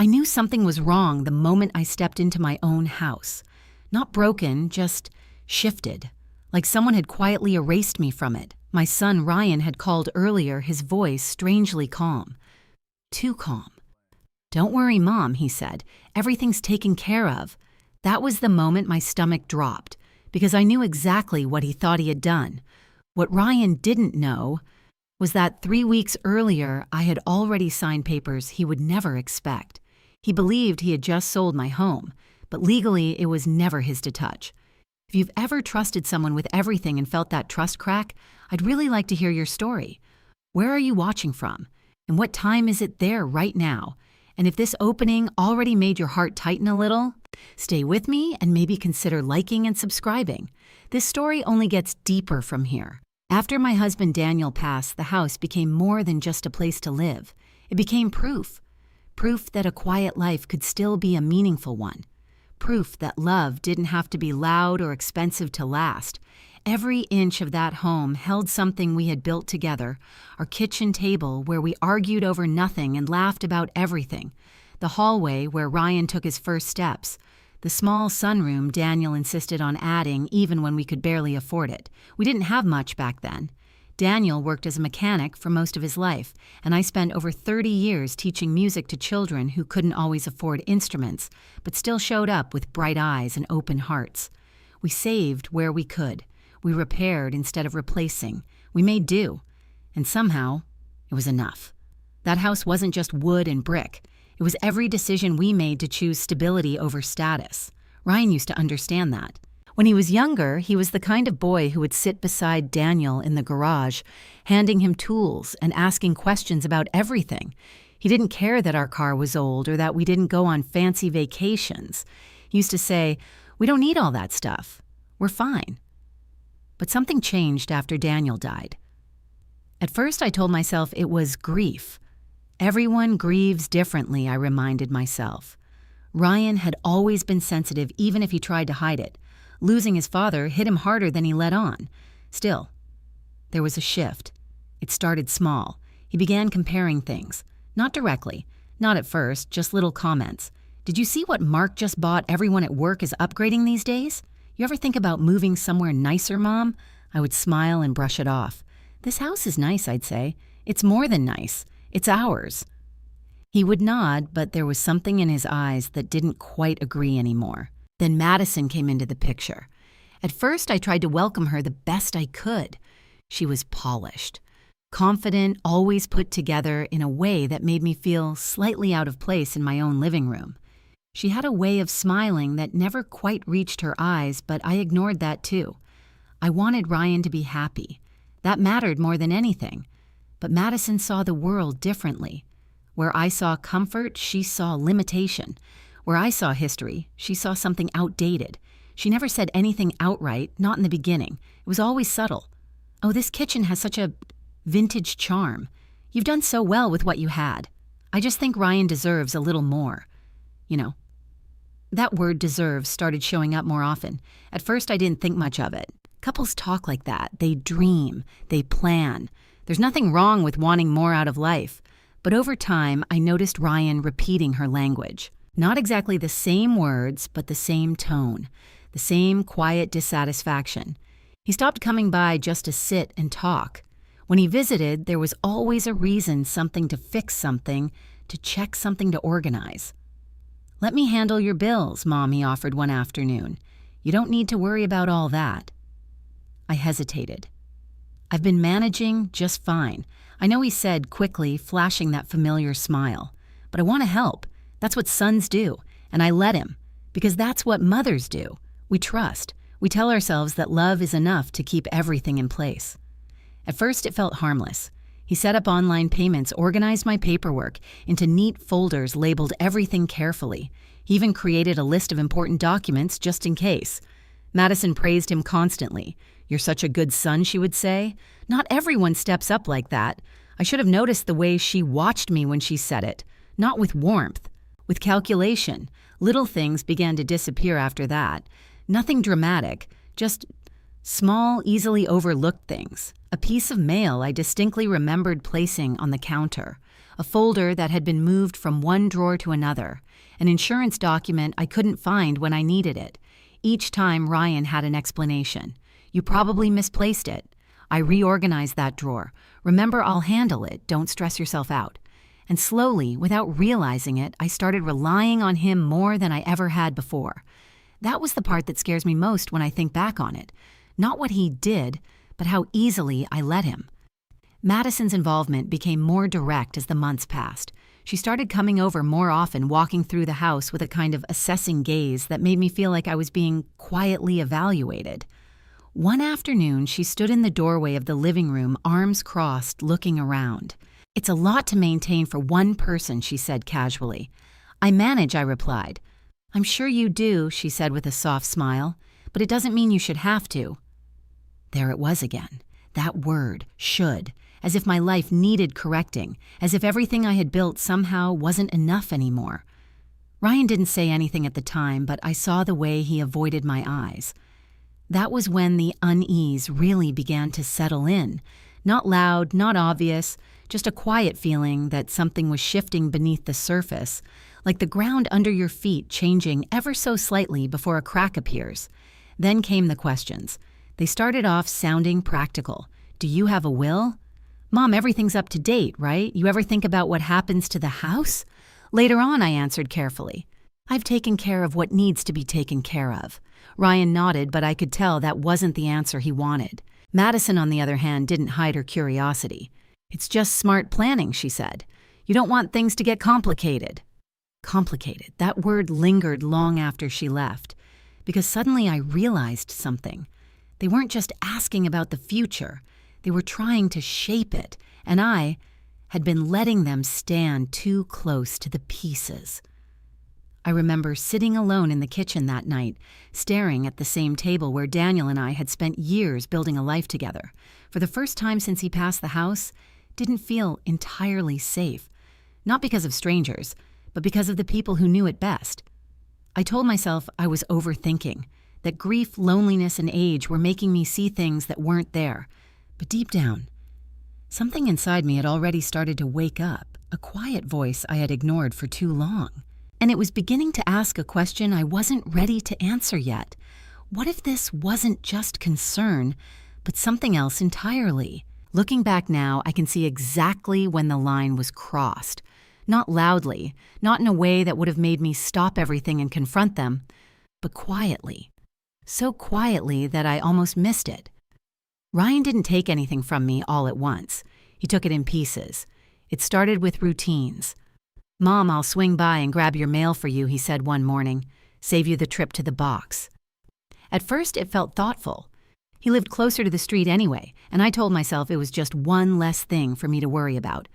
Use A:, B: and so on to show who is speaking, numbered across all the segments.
A: I knew something was wrong the moment I stepped into my own house. Not broken, just shifted, like someone had quietly erased me from it. My son Ryan had called earlier, his voice strangely calm. Too calm. "Don't worry, Mom," he said. "Everything's taken care of." That was the moment my stomach dropped, because I knew exactly what he thought he had done. What Ryan didn't know was that 3 weeks earlier I had already signed papers he would never expect. He believed he had just sold my home, but legally it was never his to touch. If you've ever trusted someone with everything and felt that trust crack, I'd really like to hear your story. Where are you watching from? And what time is it there right now? And if this opening already made your heart tighten a little, stay with me and maybe consider liking and subscribing. This story only gets deeper from here. After my husband Daniel passed, the house became more than just a place to live. It became proof. Proof that a quiet life could still be a meaningful one. Proof that love didn't have to be loud or expensive to last. Every inch of that home held something we had built together. Our kitchen table where we argued over nothing and laughed about everything. The hallway where Ryan took his first steps. The small sunroom Daniel insisted on adding even when we could barely afford it. We didn't have much back then. Daniel worked as a mechanic for most of his life, and I spent over 30 years teaching music to children who couldn't always afford instruments, but still showed up with bright eyes and open hearts. We saved where we could. We repaired instead of replacing. We made do. And somehow, it was enough. That house wasn't just wood and brick. It was every decision we made to choose stability over status. Ryan used to understand that. When he was younger, he was the kind of boy who would sit beside Daniel in the garage, handing him tools and asking questions about everything. He didn't care that our car was old or that we didn't go on fancy vacations. He used to say, "We don't need all that stuff. We're fine." But something changed after Daniel died. At first, I told myself it was grief. Everyone grieves differently, I reminded myself. Ryan had always been sensitive, even if he tried to hide it. Losing his father hit him harder than he let on. Still, there was a shift. It started small. He began comparing things. Not directly. Not at first, just little comments. "Did you see what Mark just bought? Everyone at work is upgrading these days? You ever think about moving somewhere nicer, Mom?" I would smile and brush it off. "This house is nice," I'd say. "It's more than nice. It's ours." He would nod, but there was something in his eyes that didn't quite agree anymore. Then Madison came into the picture. At first, I tried to welcome her the best I could. She was polished, confident, always put together in a way that made me feel slightly out of place in my own living room. She had a way of smiling that never quite reached her eyes, but I ignored that too. I wanted Ryan to be happy. That mattered more than anything. But Madison saw the world differently. Where I saw comfort, she saw limitation. Where I saw history, she saw something outdated. She never said anything outright, not in the beginning. It was always subtle. "Oh, this kitchen has such a vintage charm. You've done so well with what you had. I just think Ryan deserves a little more." You know, that word "deserves" started showing up more often. At first, I didn't think much of it. Couples talk like that. They dream. They plan. There's nothing wrong with wanting more out of life. But over time, I noticed Ryan repeating her language. Not exactly the same words, but the same tone. The same quiet dissatisfaction. He stopped coming by just to sit and talk. When he visited, there was always a reason, something to fix something, to check something to organize. "Let me handle your bills, Mom," he offered one afternoon. "You don't need to worry about all that." I hesitated. "I've been managing just fine." I know he said quickly, flashing that familiar smile. "But I want to help. That's what sons do." And I let him. Because that's what mothers do. We trust. We tell ourselves that love is enough to keep everything in place. At first, it felt harmless. He set up online payments, organized my paperwork into neat folders labeled everything carefully. He even created a list of important documents just in case. Madison praised him constantly. "You're such a good son," she would say. Not everyone steps up like that. I should have noticed the way she watched me when she said it. Not with warmth, with calculation. Little things began to disappear after that. Nothing dramatic, just small, easily overlooked things. A piece of mail I distinctly remembered placing on the counter. a folder that had been moved from one drawer to another, an insurance document I couldn't find when I needed it. Each time Ryan had an explanation. "You probably misplaced it. I reorganized that drawer. Remember, I'll handle it. Don't stress yourself out." And slowly, without realizing it, I started relying on him more than I ever had before. That was the part that scares me most when I think back on it. Not what he did, but how easily I let him. Madison's involvement became more direct as the months passed. She started coming over more often, walking through the house with a kind of assessing gaze that made me feel like I was being quietly evaluated. One afternoon, she stood in the doorway of the living room, arms crossed, looking around. "It's a lot to maintain for one person," she said casually. "I manage," I replied. "I'm sure you do," she said with a soft smile, "but it doesn't mean you should have to." There it was again, that word, should, as if my life needed correcting, as if everything I had built somehow wasn't enough anymore. Ryan didn't say anything at the time, but I saw the way he avoided my eyes. That was when the unease really began to settle in. Not loud, not obvious, just a quiet feeling that something was shifting beneath the surface, like the ground under your feet changing ever so slightly before a crack appears. Then came the questions. They started off sounding practical. "Do you have a will?" "Mom, everything's up to date, right? You ever think about what happens to the house?" "Later on," I answered carefully. "I've taken care of what needs to be taken care of." Ryan nodded, but I could tell that wasn't the answer he wanted. Madison, on the other hand, didn't hide her curiosity. "It's just smart planning," she said. "You don't want things to get complicated." Complicated. That word lingered long after she left, because suddenly I realized something. They weren't just asking about the future. They were trying to shape it, and I had been letting them stand too close to the pieces. I remember sitting alone in the kitchen that night, staring at the same table where Daniel and I had spent years building a life together. For the first time since he passed the house, didn't feel entirely safe. Not because of strangers, but because of the people who knew it best. I told myself I was overthinking, that grief, loneliness, and age were making me see things that weren't there. But deep down, something inside me had already started to wake up, a quiet voice I had ignored for too long. And it was beginning to ask a question I wasn't ready to answer yet. What if this wasn't just concern, but something else entirely? Looking back now, I can see exactly when the line was crossed. Not loudly, not in a way that would have made me stop everything and confront them, but quietly. So quietly that I almost missed it. Ryan didn't take anything from me all at once. He took it in pieces. It started with routines. "Mom, I'll swing by and grab your mail for you," he said one morning. "Save you the trip to the box." At first, it felt thoughtful. He lived closer to the street anyway, and I told myself it was just one less thing for me to worry about.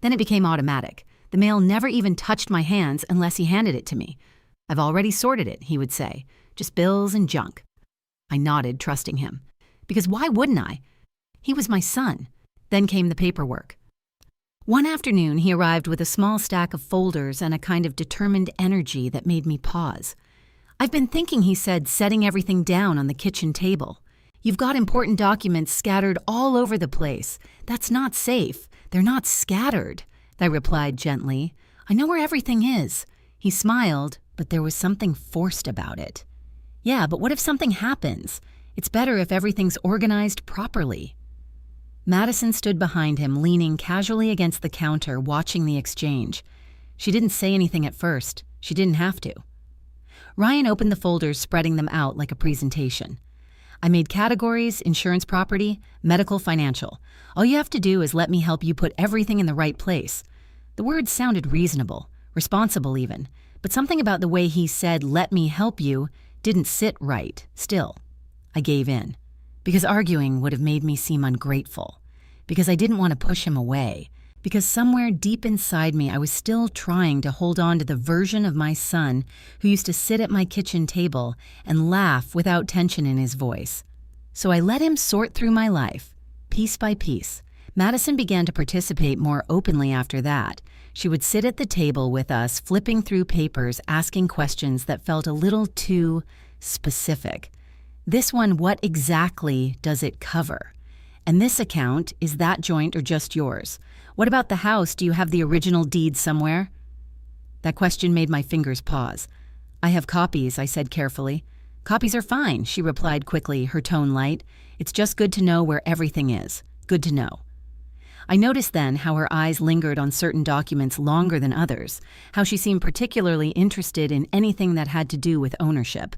A: Then it became automatic. The mail never even touched my hands unless he handed it to me. "I've already sorted it," he would say. "Just bills and junk." I nodded, trusting him. Because why wouldn't I? He was my son. Then came the paperwork. One afternoon, he arrived with a small stack of folders and a kind of determined energy that made me pause. "I've been thinking," he said, setting everything down on the kitchen table. "You've got important documents scattered all over the place. That's not safe. They're not scattered," I replied gently. "I know where everything is." He smiled, but there was something forced about it. "Yeah, but what if something happens? It's better if everything's organized properly." Madison stood behind him, leaning casually against the counter, watching the exchange. She didn't say anything at first. She didn't have to. Ryan opened the folders, spreading them out like a presentation. "I made categories: insurance, property, medical, financial. All you have to do is let me help you put everything in the right place." The words sounded reasonable, responsible even, but something about the way he said, "let me help you," didn't sit right. Still, I gave in. Because arguing would have made me seem ungrateful. Because I didn't want to push him away. Because somewhere deep inside me I was still trying to hold on to the version of my son who used to sit at my kitchen table and laugh without tension in his voice. So I let him sort through my life, piece by piece. Madison began to participate more openly after that. She would sit at the table with us, flipping through papers, asking questions that felt a little too specific. This one, what exactly does it cover? And this account, is that joint or just yours? What about the house? Do you have the original deed somewhere? That question made my fingers pause. I have copies, I said carefully. Copies are fine, she replied quickly, her tone light. It's just good to know where everything is. Good to know. I noticed then how her eyes lingered on certain documents longer than others, how she seemed particularly interested in anything that had to do with ownership.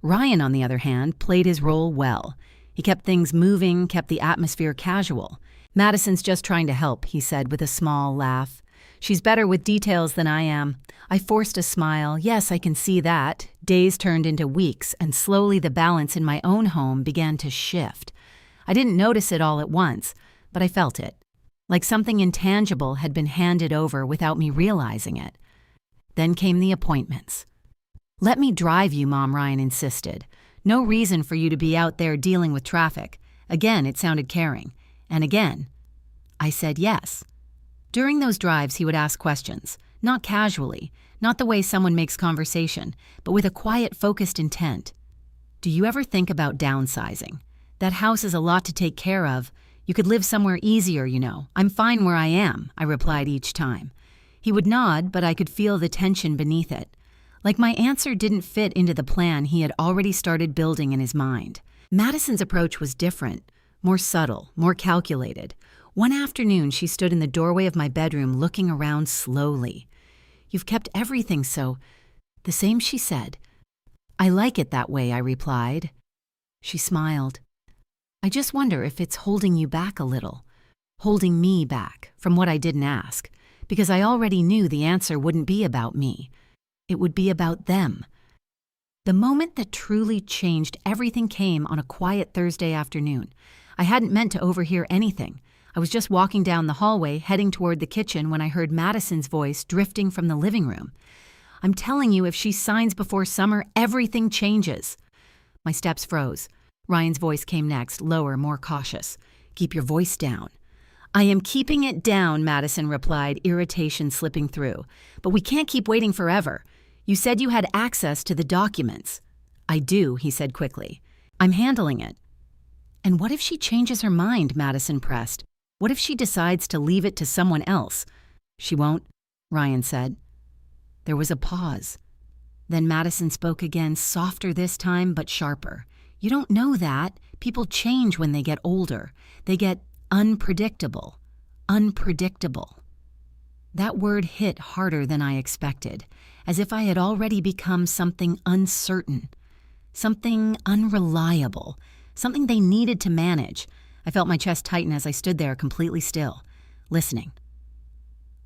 A: Ryan, on the other hand, played his role well. He kept things moving, kept the atmosphere casual. Madison's just trying to help, he said with a small laugh. She's better with details than I am. I forced a smile. Yes, I can see that. Days turned into weeks, and slowly the balance in my own home began to shift. I didn't notice it all at once, but I felt it. Like something intangible had been handed over without me realizing it. Then came the appointments. Let me drive you, Mom, Ryan insisted. No reason for you to be out there dealing with traffic. Again, it sounded caring. And again, I said yes. During those drives, he would ask questions, not casually, not the way someone makes conversation, but with a quiet, focused intent. Do you ever think about downsizing? That house is a lot to take care of. You could live somewhere easier, you know. I'm fine where I am, I replied each time. He would nod, but I could feel the tension beneath it. Like my answer didn't fit into the plan he had already started building in his mind. Madison's approach was different, more subtle, more calculated. One afternoon, she stood in the doorway of my bedroom looking around slowly. You've kept everything so... The same, she said. I like it that way, I replied. She smiled. I just wonder if it's holding you back a little. Holding me back from what I didn't ask, because I already knew the answer wouldn't be about me. It would be about them. The moment that truly changed everything came on a quiet Thursday afternoon. I hadn't meant to overhear anything. I was just walking down the hallway, heading toward the kitchen when I heard Madison's voice drifting from the living room. I'm telling you, if she signs before summer, everything changes. My steps froze. Ryan's voice came next, lower, more cautious. Keep your voice down. I am keeping it down, Madison replied, irritation slipping through. But we can't keep waiting forever. You said you had access to the documents. I do, he said quickly. I'm handling it. And what if she changes her mind, Madison pressed. What if she decides to leave it to someone else? She won't, Ryan said. There was a pause. Then Madison spoke again, softer this time, but sharper. You don't know that. People change when they get older. They get unpredictable. Unpredictable. That word hit harder than I expected, as if I had already become something uncertain, something unreliable, something they needed to manage. I felt my chest tighten as I stood there completely still, listening.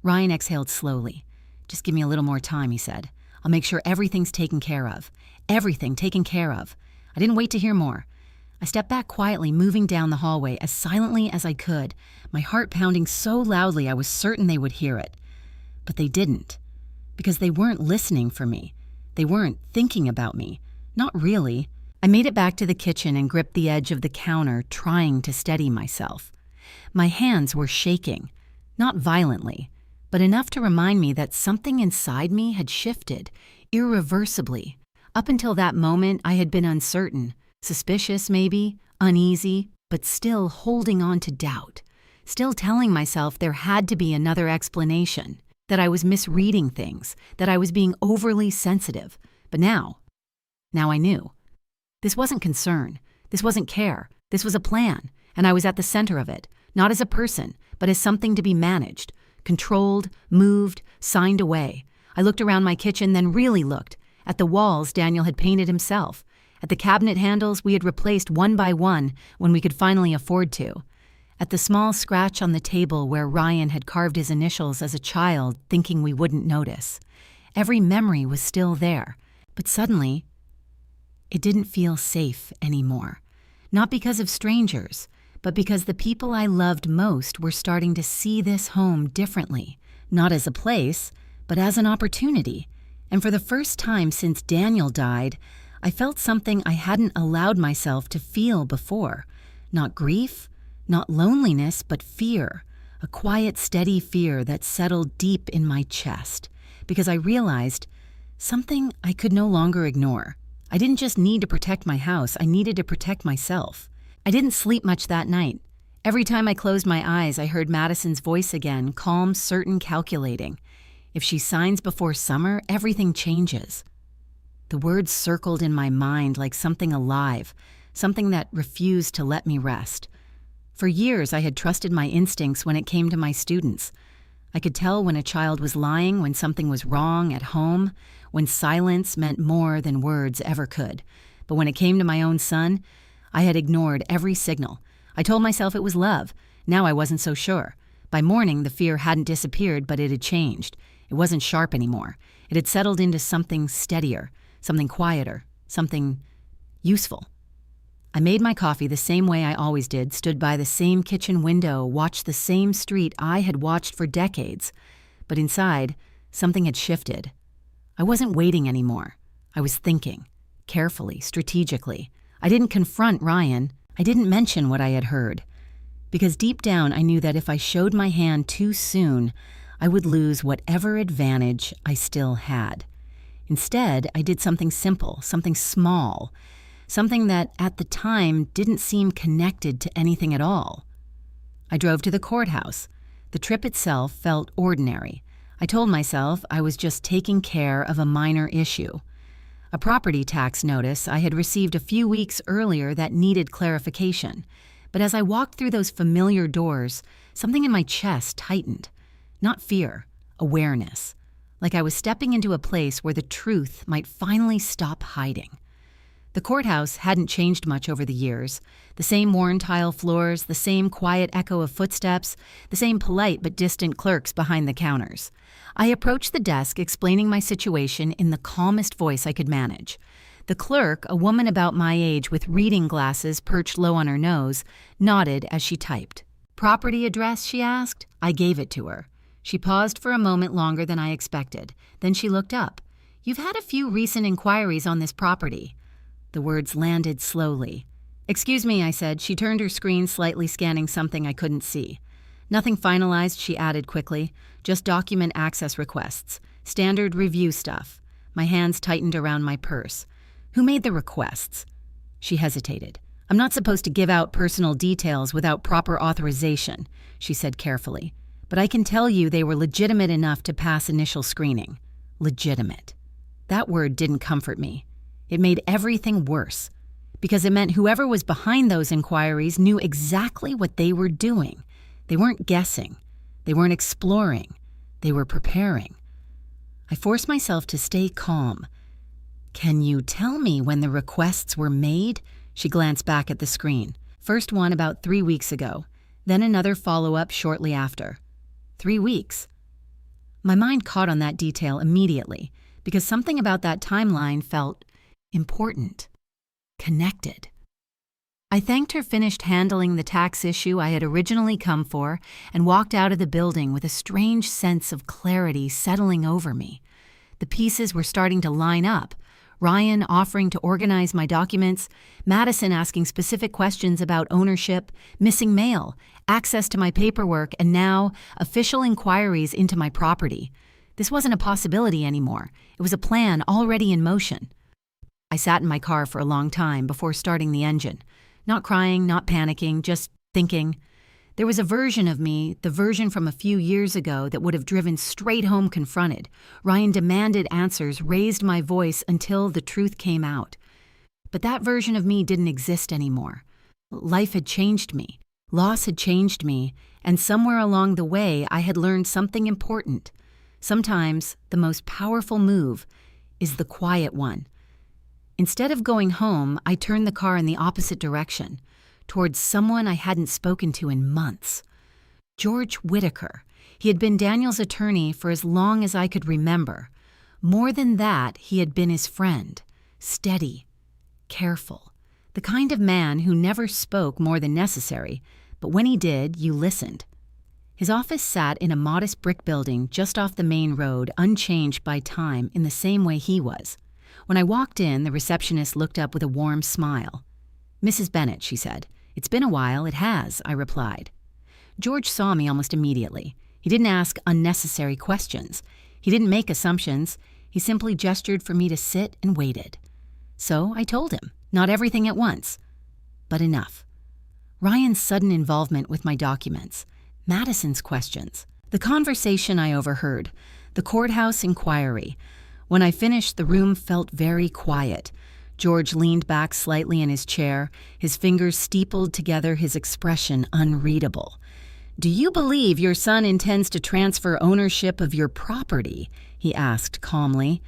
A: Ryan exhaled slowly. Just give me a little more time, he said. I'll make sure everything's taken care of. Everything taken care of. I didn't wait to hear more. I stepped back quietly, moving down the hallway as silently as I could, my heart pounding so loudly I was certain they would hear it. But they didn't, because they weren't listening for me. They weren't thinking about me. Not really. I made it back to the kitchen and gripped the edge of the counter, trying to steady myself. My hands were shaking, not violently, but enough to remind me that something inside me had shifted, irreversibly. Up until that moment, I had been uncertain, suspicious maybe, uneasy, but still holding on to doubt, still telling myself there had to be another explanation, that I was misreading things, that I was being overly sensitive. But now I knew. This wasn't concern, this wasn't care, this was a plan, and I was at the center of it, not as a person, but as something to be managed, controlled, moved, signed away. I looked around my kitchen, then really looked. At the walls Daniel had painted himself. At the cabinet handles we had replaced one by one when we could finally afford to. At the small scratch on the table where Ryan had carved his initials as a child, thinking we wouldn't notice. Every memory was still there. But suddenly, it didn't feel safe anymore. Not because of strangers, but because the people I loved most were starting to see this home differently. Not as a place, but as an opportunity. And for the first time since Daniel died, I felt something I hadn't allowed myself to feel before. Not grief, not loneliness, but fear. A quiet, steady fear that settled deep in my chest. Because I realized something I could no longer ignore. I didn't just need to protect my house, I needed to protect myself. I didn't sleep much that night. Every time I closed my eyes, I heard Madison's voice again, calm, certain, calculating. If she signs before summer, everything changes. The words circled in my mind like something alive, something that refused to let me rest. For years, I had trusted my instincts when it came to my students. I could tell when a child was lying, when something was wrong at home, when silence meant more than words ever could. But when it came to my own son, I had ignored every signal. I told myself it was love. Now I wasn't so sure. By morning, the fear hadn't disappeared, but it had changed. It wasn't sharp anymore. It had settled into something steadier, something quieter, something useful. I made my coffee the same way I always did, stood by the same kitchen window, watched the same street I had watched for decades. But inside, something had shifted. I wasn't waiting anymore. I was thinking, carefully, strategically. I didn't confront Ryan. I didn't mention what I had heard. Because deep down, I knew that if I showed my hand too soon, I would lose whatever advantage I still had. Instead, I did something simple, something small, something that, at the time, didn't seem connected to anything at all. I drove to the courthouse. The trip itself felt ordinary. I told myself I was just taking care of a minor issue. A property tax notice I had received a few weeks earlier that needed clarification. But as I walked through those familiar doors, something in my chest tightened. Not fear, awareness. Like I was stepping into a place where the truth might finally stop hiding. The courthouse hadn't changed much over the years. The same worn tile floors, the same quiet echo of footsteps, the same polite but distant clerks behind the counters. I approached the desk explaining my situation in the calmest voice I could manage. The clerk, a woman about my age with reading glasses perched low on her nose, nodded as she typed. "Property address?" she asked. I gave it to her. She paused for a moment longer than I expected. Then she looked up. "You've had a few recent inquiries on this property." The words landed slowly. "Excuse me," I said. She turned her screen, slightly scanning something I couldn't see. "Nothing finalized," she added quickly. "Just document access requests. Standard review stuff." My hands tightened around my purse. "Who made the requests?" She hesitated. "I'm not supposed to give out personal details without proper authorization," she said carefully. "But I can tell you they were legitimate enough to pass initial screening." Legitimate. That word didn't comfort me. It made everything worse, because it meant whoever was behind those inquiries knew exactly what they were doing. They weren't guessing. They weren't exploring. They were preparing. I forced myself to stay calm. "Can you tell me when the requests were made?" She glanced back at the screen. "First one about 3 weeks ago, then another follow-up shortly after." 3 weeks. My mind caught on that detail immediately, because something about that timeline felt important, connected. I thanked her, finished handling the tax issue I had originally come for, and walked out of the building with a strange sense of clarity settling over me. The pieces were starting to line up. Ryan offering to organize my documents, Madison asking specific questions about ownership, missing mail, access to my paperwork, and now official inquiries into my property. This wasn't a possibility anymore. It was a plan already in motion. I sat in my car for a long time before starting the engine. Not crying, not panicking, just thinking. There was a version of me, the version from a few years ago, that would have driven straight home confronted. Ryan demanded answers, raised my voice until the truth came out. But that version of me didn't exist anymore. Life had changed me. Loss had changed me. And somewhere along the way, I had learned something important. Sometimes the most powerful move is the quiet one. Instead of going home, I turned the car in the opposite direction, towards someone I hadn't spoken to in months. George Whitaker. He had been Daniel's attorney for as long as I could remember. More than that, he had been his friend. Steady, careful. The kind of man who never spoke more than necessary, but when he did, you listened. His office sat in a modest brick building just off the main road, unchanged by time in the same way he was. When I walked in, the receptionist looked up with a warm smile. "Mrs. Bennett," she said. "It's been a while." "It has," I replied. George saw me almost immediately. He didn't ask unnecessary questions. He didn't make assumptions. He simply gestured for me to sit and waited. So I told him, not everything at once, but enough. Ryan's sudden involvement with my documents, Madison's questions, the conversation I overheard, the courthouse inquiry. When I finished, the room felt very quiet. George leaned back slightly in his chair, his fingers steepled together, his expression unreadable. "Do you believe your son intends to transfer ownership of your property?" he asked calmly.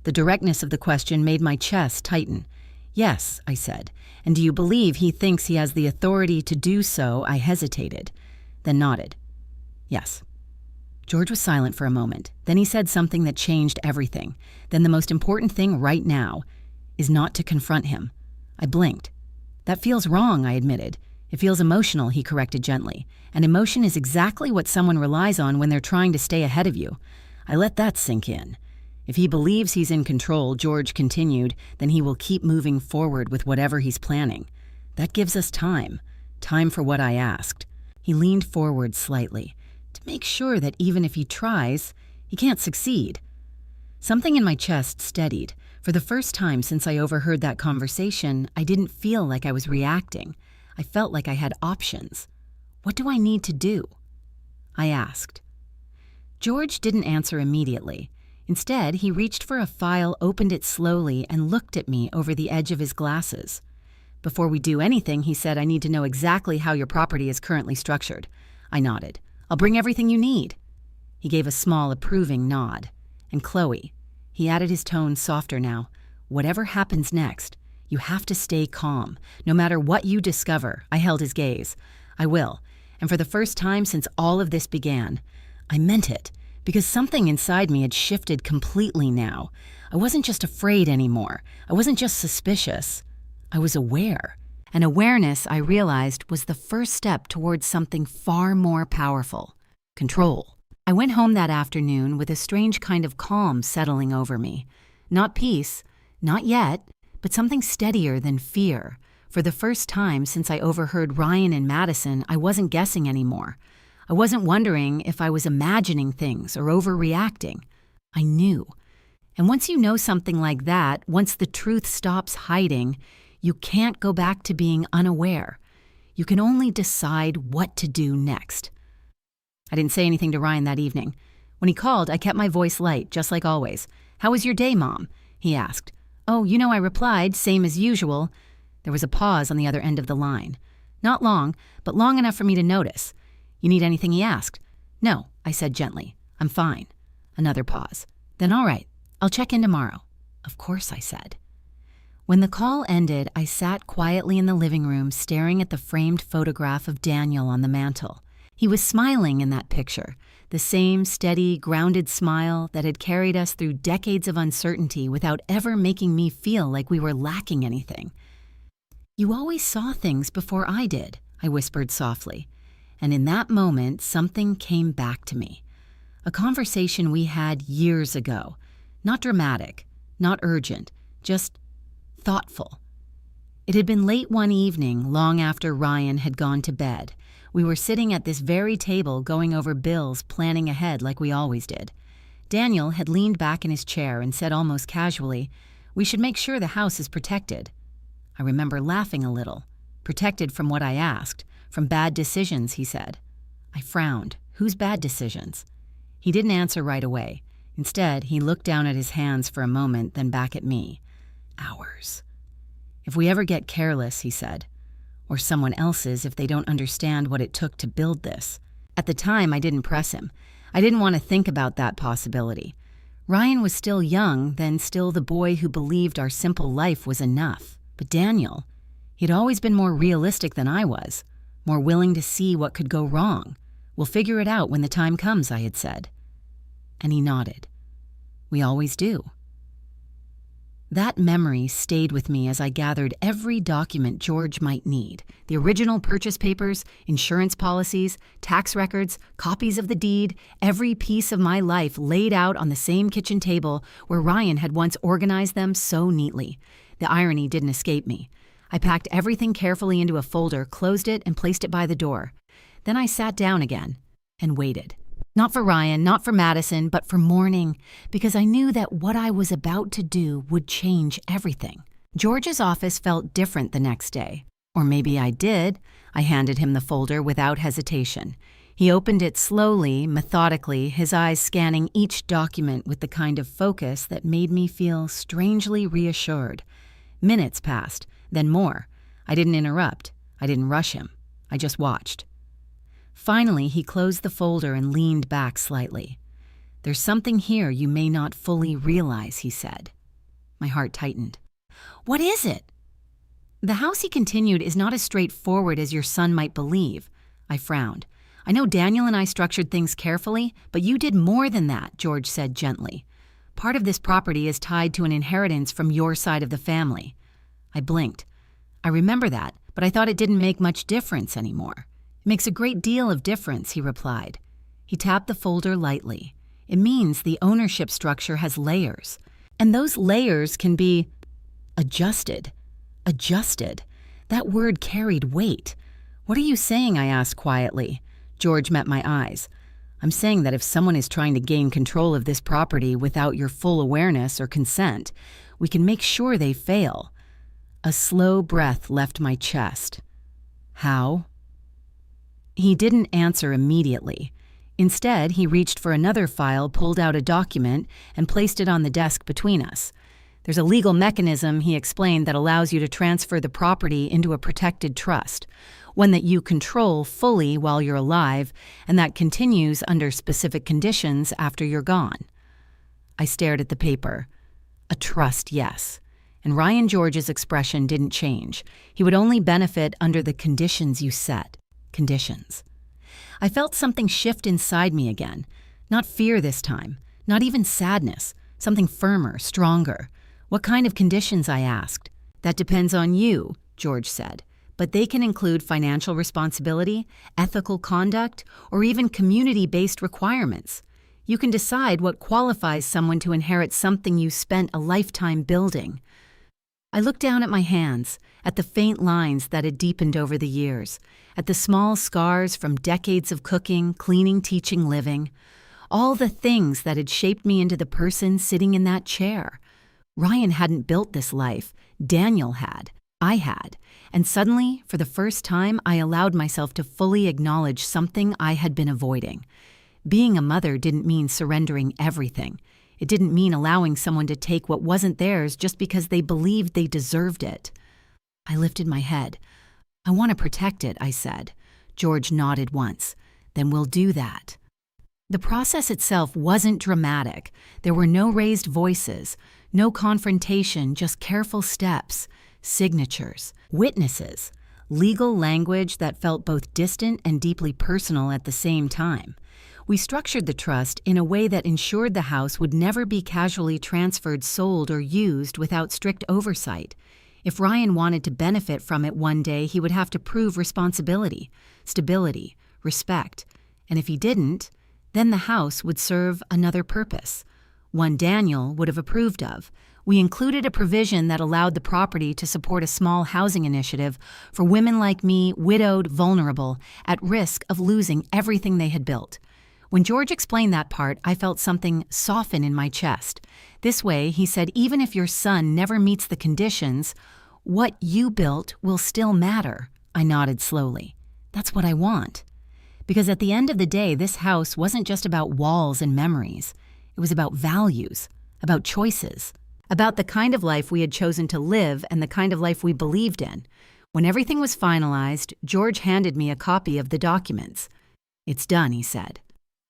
A: The directness of the question made my chest tighten. "Yes," I said. "And do you believe he thinks he has the authority to do so?" I hesitated, then nodded. "Yes." George was silent for a moment. Then he said something that changed everything. "Then the most important thing right now is not to confront him." I blinked. "That feels wrong," I admitted. "It feels emotional," he corrected gently. "And emotion is exactly what someone relies on when they're trying to stay ahead of you." I let that sink in. "If he believes he's in control," George continued, "then he will keep moving forward with whatever he's planning. That gives us time. Time for what I asked." He leaned forward slightly. "To make sure that even if he tries, he can't succeed." Something in my chest steadied. For the first time since I overheard that conversation, I didn't feel like I was reacting. I felt like I had options. "What do I need to do?" I asked. George didn't answer immediately. Instead, he reached for a file, opened it slowly, and looked at me over the edge of his glasses. "Before we do anything," he said, "I need to know exactly how your property is currently structured." I nodded. "I'll bring everything you need." He gave a small, approving nod. "And Chloe," he added, his tone softer now, "whatever happens next, you have to stay calm. No matter what you discover." I held his gaze. "I will. And for the first time since all of this began." I meant it, because something inside me had shifted completely now. I wasn't just afraid anymore. I wasn't just suspicious. I was aware. And awareness, I realized, was the first step towards something far more powerful: control. I went home that afternoon with a strange kind of calm settling over me. Not peace, not yet, but something steadier than fear. For the first time since I overheard Ryan and Madison, I wasn't guessing anymore. I wasn't wondering if I was imagining things or overreacting. I knew. And once you know something like that, once the truth stops hiding, you can't go back to being unaware. You can only decide what to do next. I didn't say anything to Ryan that evening. When he called, I kept my voice light, just like always. "How was your day, Mom?" he asked. "Oh, I replied, same as usual." There was a pause on the other end of the line. Not long, but long enough for me to notice. "You need anything?" he asked. "No," I said gently. "I'm fine." Another pause. "Then all right, I'll check in tomorrow." "Of course," I said. When the call ended, I sat quietly in the living room staring at the framed photograph of Daniel on the mantel. He was smiling in that picture, the same steady, grounded smile that had carried us through decades of uncertainty without ever making me feel like we were lacking anything. "You always saw things before I did," I whispered softly. And in that moment, something came back to me. A conversation we had years ago. Not dramatic, not urgent, just thoughtful. It had been late one evening, long after Ryan had gone to bed. We were sitting at this very table going over bills, planning ahead like we always did. Daniel had leaned back in his chair and said almost casually, "We should make sure the house is protected." I remember laughing a little. "Protected from what?" I asked. "From bad decisions," he said. I frowned. "Whose bad decisions?" He didn't answer right away. Instead, he looked down at his hands for a moment, then back at me. "Ours. If we ever get careless," he said. "Or someone else's if they don't understand what it took to build this." At the time, I didn't press him. I didn't want to think about that possibility. Ryan was still young, then still the boy who believed our simple life was enough. But Daniel, he'd always been more realistic than I was, more willing to see what could go wrong. "We'll figure it out when the time comes," I had said. And he nodded. "We always do." That memory stayed with me as I gathered every document George might need. The original purchase papers, insurance policies, tax records, copies of the deed, every piece of my life laid out on the same kitchen table where Ryan had once organized them so neatly. The irony didn't escape me. I packed everything carefully into a folder, closed it, and placed it by the door. Then I sat down again and waited. Not for Ryan, not for Madison, but for morning, because I knew that what I was about to do would change everything. George's office felt different the next day. Or maybe I did. I handed him the folder without hesitation. He opened it slowly, methodically, his eyes scanning each document with the kind of focus that made me feel strangely reassured. Minutes passed, then more. I didn't interrupt. I didn't rush him. I just watched. Finally, he closed the folder and leaned back slightly. "There's something here you may not fully realize," he said. My heart tightened. "What is it?" "The house," he continued, "is not as straightforward as your son might believe." I frowned. "I know Daniel and I structured things carefully, but you did more than that," George said gently. "Part of this property is tied to an inheritance from your side of the family." I blinked. "I remember that, but I thought it didn't make much difference anymore." "It makes a great deal of difference," he replied. He tapped the folder lightly. "It means the ownership structure has layers, and those layers can be adjusted." Adjusted. That word carried weight. "What are you saying?" I asked quietly. George met my eyes. "I'm saying that if someone is trying to gain control of this property without your full awareness or consent, we can make sure they fail." A slow breath left my chest. "How?" He didn't answer immediately. Instead, he reached for another file, pulled out a document, and placed it on the desk between us. "There's a legal mechanism," he explained, "that allows you to transfer the property into a protected trust, one that you control fully while you're alive, and that continues under specific conditions after you're gone." I stared at the paper. A trust, yes. And Ryan George's expression didn't change. He would only benefit under the conditions you set. Conditions. I felt something shift inside me again. Not fear this time. Not even sadness. Something firmer, stronger. "What kind of conditions?" I asked. "That depends on you," George said. "But they can include financial responsibility, ethical conduct, or even community-based requirements. You can decide what qualifies someone to inherit something you spent a lifetime building." I looked down at my hands, at the faint lines that had deepened over the years, at the small scars from decades of cooking, cleaning, teaching, living, all the things that had shaped me into the person sitting in that chair. Ryan hadn't built this life. Daniel had. I had. And suddenly, for the first time, I allowed myself to fully acknowledge something I had been avoiding. Being a mother didn't mean surrendering everything. It didn't mean allowing someone to take what wasn't theirs just because they believed they deserved it. I lifted my head. "I want to protect it," I said. George nodded once. "Then we'll do that." The process itself wasn't dramatic. There were no raised voices, no confrontation, just careful steps, signatures, witnesses, legal language that felt both distant and deeply personal at the same time. We structured the trust in a way that ensured the house would never be casually transferred, sold, or used without strict oversight. If Ryan wanted to benefit from it one day, he would have to prove responsibility, stability, respect. And if he didn't, then the house would serve another purpose, one Daniel would have approved of. We included a provision that allowed the property to support a small housing initiative for women like me, widowed, vulnerable, at risk of losing everything they had built. When George explained that part, I felt something soften in my chest. This way, he said, even if your son never meets the conditions, what you built will still matter. I nodded slowly. That's what I want. Because at the end of the day, this house wasn't just about walls and memories. It was about values, about choices, about the kind of life we had chosen to live and the kind of life we believed in. When everything was finalized, George handed me a copy of the documents. "It's done," he said.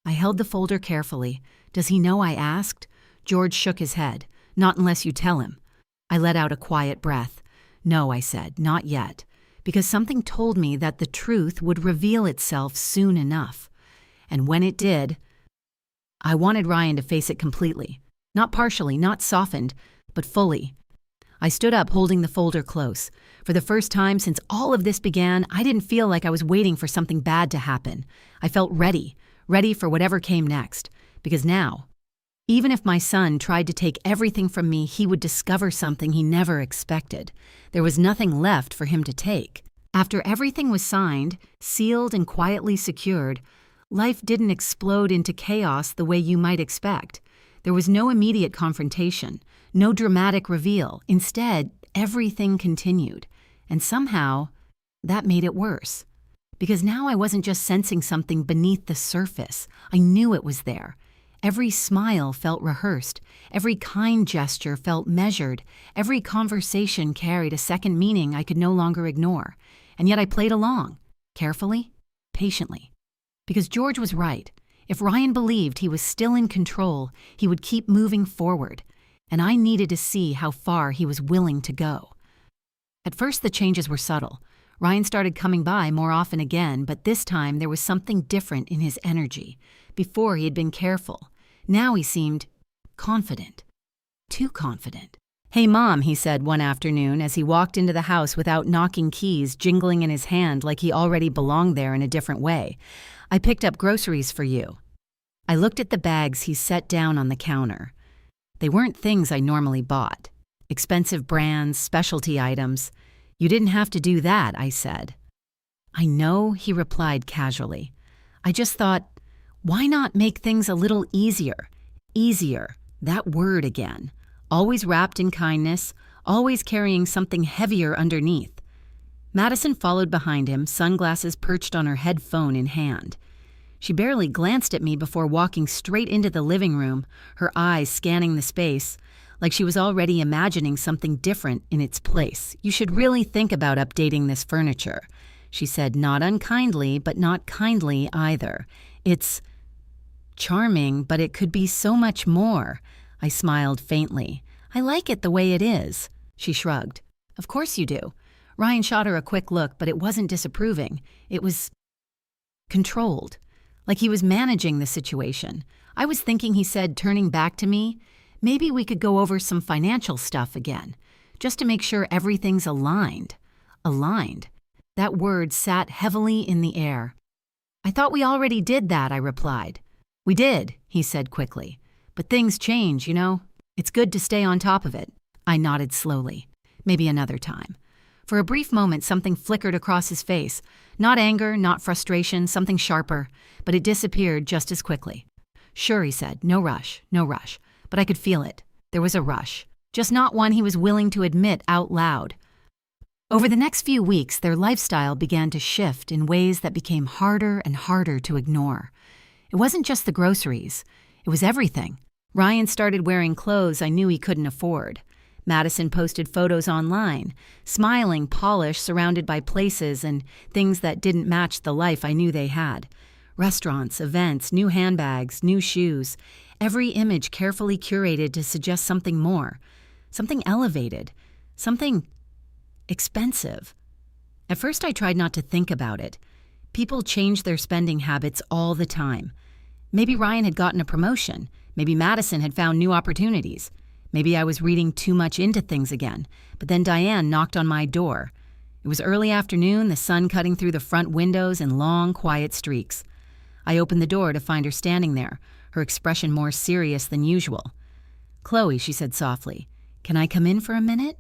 A: I held the folder carefully. "Does he know I asked?" George shook his head. "Not unless you tell him." I let out a quiet breath. "No," I said, "not yet." Because something told me that the truth would reveal itself soon enough. And when it did, I wanted Ryan to face it completely. Not partially, not softened, but fully. I stood up, holding the folder close. For the first time since all of this began, I didn't feel like I was waiting for something bad to happen. I felt ready for whatever came next. Because now, even if my son tried to take everything from me, he would discover something he never expected. There was nothing left for him to take. After everything was signed, sealed, and quietly secured, life didn't explode into chaos the way you might expect. There was no immediate confrontation, no dramatic reveal. Instead, everything continued. And somehow, That made it worse. Because now I wasn't just sensing something beneath the surface. I knew it was there. Every smile felt rehearsed. Every kind gesture felt measured. Every conversation carried a second meaning I could no longer ignore. And yet I played along, carefully, patiently. Because George was right. If Ryan believed he was still in control, he would keep moving forward. And I needed to see how far he was willing to go. At first, the changes were subtle. Ryan started coming by more often again, but this time there was something different in his energy. Before, he had been careful. Now he seemed confident. Too confident. "Hey, Mom," he said one afternoon as he walked into the house without knocking keys jingling in his hand like he already belonged there in a different way. "I picked up groceries for you." I looked at the bags he set down on the counter. They weren't things I normally bought. Expensive brands, specialty items. "You didn't have to do that," I said. "I know," he replied casually. "I just thought, why not make things a little easier?" Easier, that word again. Always wrapped in kindness, always carrying something heavier underneath. Madison followed behind him, sunglasses perched on her headphone in hand. She barely glanced at me before walking straight into the living room, her eyes scanning the space, like she was already imagining something different in its place. "You should really think about updating this furniture," she said, not unkindly, but not kindly either. "It's charming, but it could be so much more." I smiled faintly. "I like it the way it is." She shrugged. "Of course you do." Ryan shot her a quick look, but it wasn't disapproving. It was controlled, like he was managing the situation. I was thinking, he said, turning back to me, "Maybe we could go over some financial stuff again, just to make sure everything's aligned." Aligned. That word sat heavily in the air. "I thought we already did that," I replied. "We did," he said quickly. "But things change, you know. It's good to stay on top of it." I nodded slowly. "Maybe another time." For a brief moment, something flickered across his face. Not anger, not frustration, something sharper, but it disappeared just as quickly. "Sure," he said. "No rush, no rush." But I could feel it. There was a rush. Just not one he was willing to admit out loud. Over the next few weeks, their lifestyle began to shift in ways that became harder and harder to ignore. It wasn't just the groceries. It was everything. Ryan started wearing clothes I knew he couldn't afford. Madison posted photos online, smiling, polished, surrounded by places and things that didn't match the life I knew they had. Restaurants, events, new handbags, new shoes. Every image carefully curated to suggest something more, something elevated, something expensive. At first I tried not to think about it. People change their spending habits all the time. Maybe Ryan had gotten a promotion. Maybe Madison had found new opportunities. Maybe I was reading too much into things again. But then Diane knocked on my door. It was early afternoon, the sun cutting through the front windows in long, quiet streaks. I opened the door to find her standing there, her expression more serious than usual. "Chloe," she said softly, "can I come in for a minute?"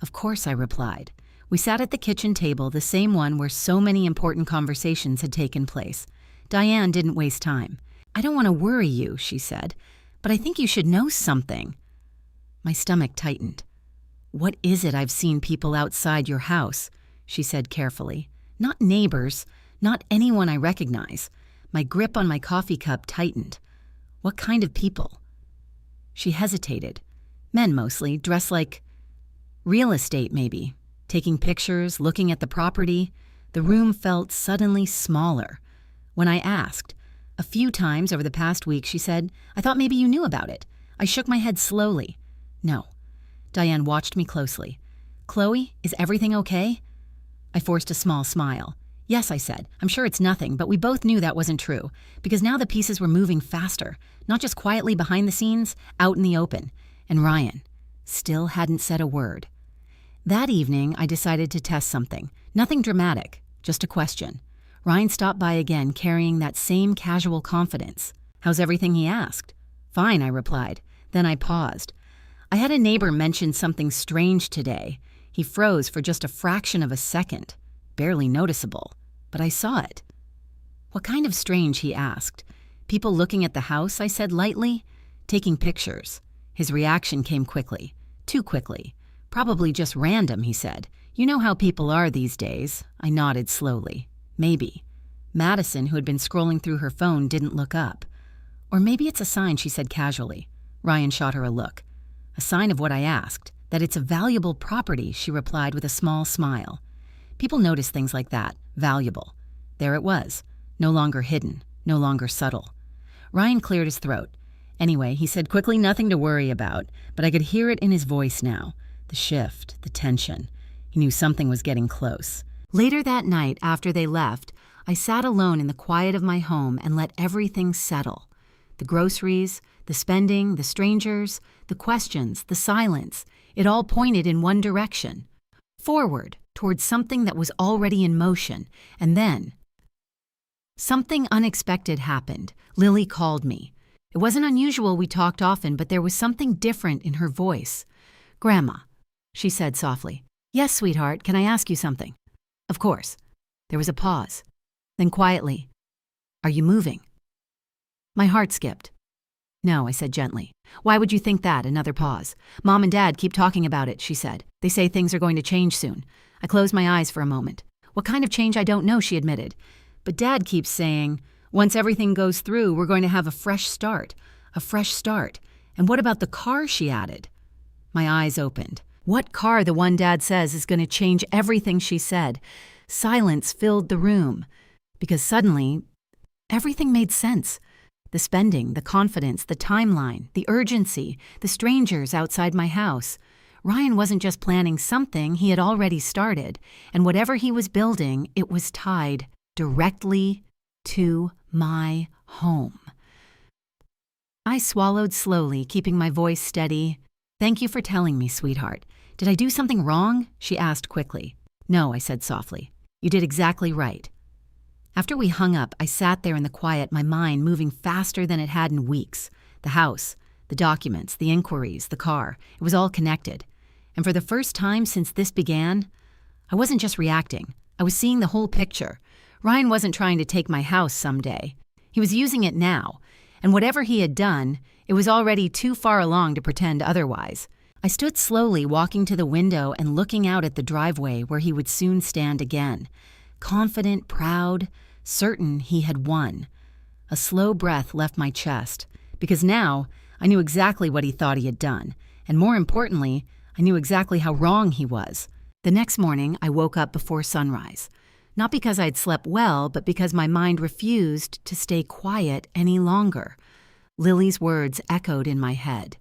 A: "Of course," I replied. We sat at the kitchen table, the same one where so many important conversations had taken place. Diane didn't waste time. "I don't want to worry you," she said, "but I think you should know something." My stomach tightened. "What is it I've seen people outside your house?" she said carefully. "Not neighbors, not anyone I recognize." My grip on my coffee cup tightened. "What kind of people?" She hesitated. Men mostly, dressed like real estate maybe, taking pictures, looking at the property. The room felt suddenly smaller. When I asked, a few times over the past week, she said, "I thought maybe you knew about it." I shook my head slowly. "No." Diane watched me closely. "Chloe, is everything okay?" I forced a small smile. "Yes," I said. "I'm sure it's nothing," but we both knew that wasn't true, because now the pieces were moving faster, not just quietly behind the scenes, out in the open. And Ryan still hadn't said a word. That evening, I decided to test something. Nothing dramatic, just a question. Ryan stopped by again, carrying that same casual confidence. "How's everything?" he asked. "Fine," I replied. Then I paused. "I had a neighbor mention something strange today." He froze for just a fraction of a second. Barely noticeable, but I saw it. "What kind of strange?" he asked. "People looking at the house," I said lightly. "Taking pictures." His reaction came quickly. Too quickly. "Probably just random," he said. You know how people are these days. I nodded slowly. Maybe. Madison, who had been scrolling through her phone, didn't look up. Or maybe it's a sign, she said casually. Ryan shot her a look. A sign of what I asked, that it's a valuable property, she replied with a small smile. People notice things like that, valuable. There it was, no longer hidden, no longer subtle. Ryan cleared his throat. Anyway, he said quickly, nothing to worry about, but I could hear it in his voice now. The shift, the tension. He knew something was getting close. Later that night, after they left, I sat alone in the quiet of my home and let everything settle. The groceries, the spending, the strangers, the questions, the silence, it all pointed in one direction. Forward, towards something that was already in motion, and then something unexpected happened. Lily called me. It wasn't unusual, we talked often, but there was something different in her voice. "Grandma," she said softly. "Yes, sweetheart, can I ask you something?" "Of course." There was a pause. Then quietly, "Are you moving?" My heart skipped. "No," I said gently. "Why would you think that?" Another pause. "Mom and Dad keep talking about it," she said. "They say things are going to change soon." I closed my eyes for a moment. "What kind of change? I don't know," she admitted. "But Dad keeps saying, once everything goes through, we're going to have a fresh start. A fresh start. And what about the car?" she added. My eyes opened. What car? The one Dad says is going to change everything, she said. Silence filled the room. Because suddenly, everything made sense. The spending, the confidence, the timeline, the urgency, the strangers outside my house. Ryan wasn't just planning something, he had already started. And whatever he was building, it was tied directly to my home. I swallowed slowly, keeping my voice steady. "Thank you for telling me, sweetheart. Did I do something wrong?" she asked quickly. "No," I said softly. "You did exactly right." After we hung up, I sat there in the quiet, my mind moving faster than it had in weeks. The house, the documents, the inquiries, the car, it was all connected. And for the first time since this began, I wasn't just reacting. I was seeing the whole picture. Ryan wasn't trying to take my house someday. He was using it now. And whatever he had done, it was already too far along to pretend otherwise. I stood slowly, walking to the window and looking out at the driveway where he would soon stand again. Confident, proud, certain he had won. A slow breath left my chest, because now I knew exactly what he thought he had done, and more importantly, I knew exactly how wrong he was. The next morning, I woke up before sunrise. Not because I had slept well, but because my mind refused to stay quiet any longer. Lily's words echoed in my head.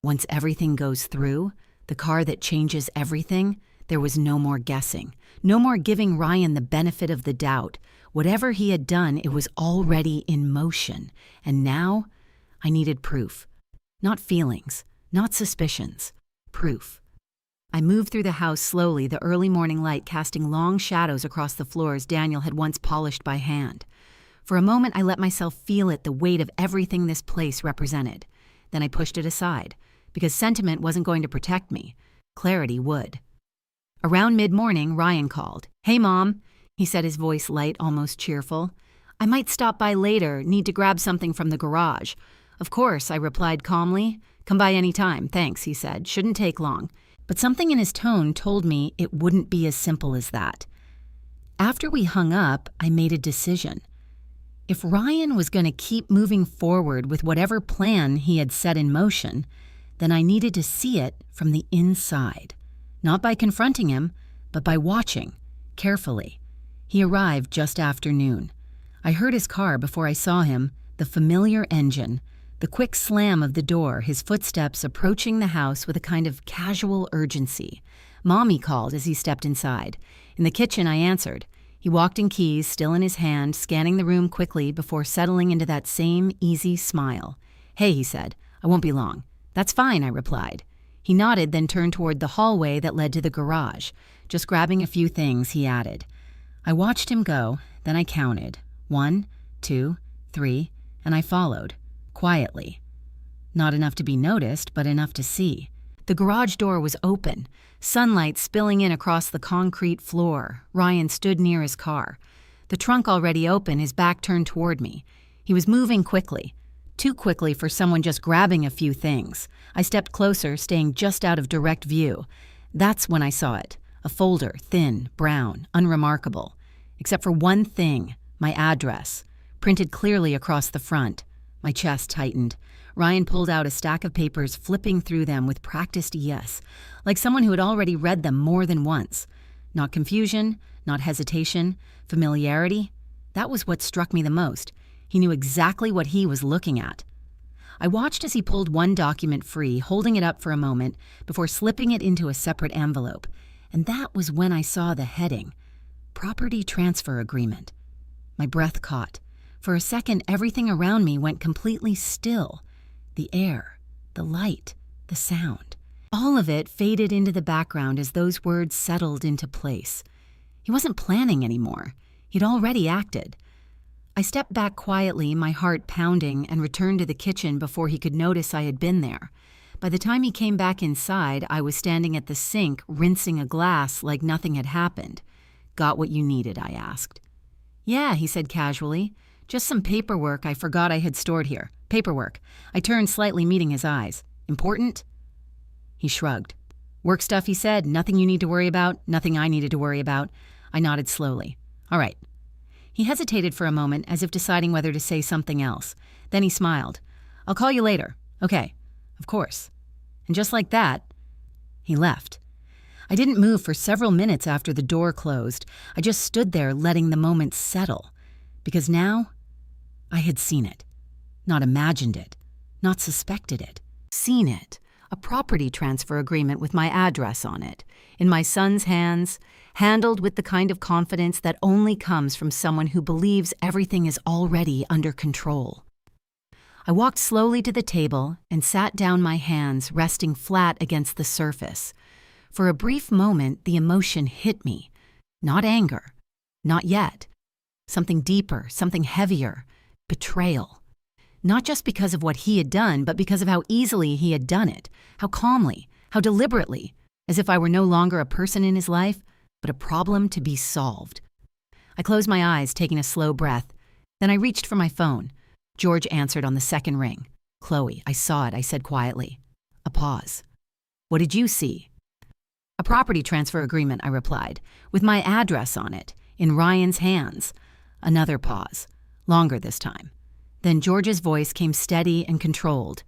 A: Once everything goes through, the car that changes everything, there was no more guessing, no more giving Ryan the benefit of the doubt. Whatever he had done, it was already in motion. And now, I needed proof. Not feelings, not suspicions. Proof. I moved through the house slowly, the early morning light casting long shadows across the floors Daniel had once polished by hand. For a moment, I let myself feel it, the weight of everything this place represented. Then I pushed it aside, because sentiment wasn't going to protect me. Clarity would. Around mid-morning, Ryan called. "Hey, Mom," he said, his voice light, almost cheerful. "I might stop by later, need to grab something from the garage." "Of course," I replied calmly. "Come by any time, thanks," he said. "Shouldn't take long." But something in his tone told me it wouldn't be as simple as that. After we hung up, I made a decision. If Ryan was going to keep moving forward with whatever plan he had set in motion, then I needed to see it from the inside. Not by confronting him, but by watching, carefully. He arrived just after noon. I heard his car before I saw him, the familiar engine, the quick slam of the door, his footsteps approaching the house with a kind of casual urgency. "Mommy," called as he stepped inside. In the kitchen, I answered. He walked in, keys still in his hand, scanning the room quickly before settling into that same easy smile. "Hey," he said, "I won't be long." "That's fine," I replied. He nodded, then turned toward the hallway that led to the garage. "Just grabbing a few things," he added. I watched him go, then I counted. 1, 2, 3, and I followed. Quietly. Not enough to be noticed, but enough to see. The garage door was open, sunlight spilling in across the concrete floor. Ryan stood near his car. The trunk already open, his back turned toward me. He was moving quickly. Too quickly for someone just grabbing a few things. I stepped closer, staying just out of direct view. That's when I saw it. A folder, thin, brown, unremarkable. Except for one thing, my address, printed clearly across the front. My chest tightened. Ryan pulled out a stack of papers, flipping through them with practiced yes, like someone who had already read them more than once. Not confusion, not hesitation, familiarity. That was what struck me the most. He knew exactly what he was looking at. I watched as he pulled one document free, holding it up for a moment before slipping it into a separate envelope. And that was when I saw the heading, Property Transfer Agreement. My breath caught. For a second, everything around me went completely still. The air, the light, the sound. All of it faded into the background as those words settled into place. He wasn't planning anymore. He'd already acted. I stepped back quietly, my heart pounding, and returned to the kitchen before he could notice I had been there. By the time he came back inside, I was standing at the sink, rinsing a glass like nothing had happened. "Got what you needed?" I asked. "Yeah," he said casually. "Just some paperwork I forgot I had stored here. Paperwork." I turned slightly, meeting his eyes. "Important?" He shrugged. "Work stuff," he said. "Nothing you need to worry about, nothing I needed to worry about." I nodded slowly. "All right." He hesitated for a moment, as if deciding whether to say something else. Then he smiled. "I'll call you later." "Okay." "Of course." And just like that, he left. I didn't move for several minutes after the door closed. I just stood there letting the moment settle. Because now, I had seen it. Not imagined it. Not suspected it. Seen it. A property transfer agreement with my address on it. In my son's hands, handled with the kind of confidence that only comes from someone who believes everything is already under control. I walked slowly to the table and sat down, my hands resting flat against the surface. For a brief moment, the emotion hit me. Not anger. Not yet. Something deeper, something heavier. Betrayal. Not just because of what he had done, but because of how easily he had done it. How calmly. How deliberately. As if I were no longer a person in his life, but a problem to be solved. I closed my eyes, taking a slow breath. Then I reached for my phone. George answered on the second ring. "Chloe, I saw it," I said quietly. A pause. "What did you see?" "A property transfer agreement," I replied, "with my address on it, in Ryan's hands." Another pause. Longer this time. Then George's voice came steady and controlled.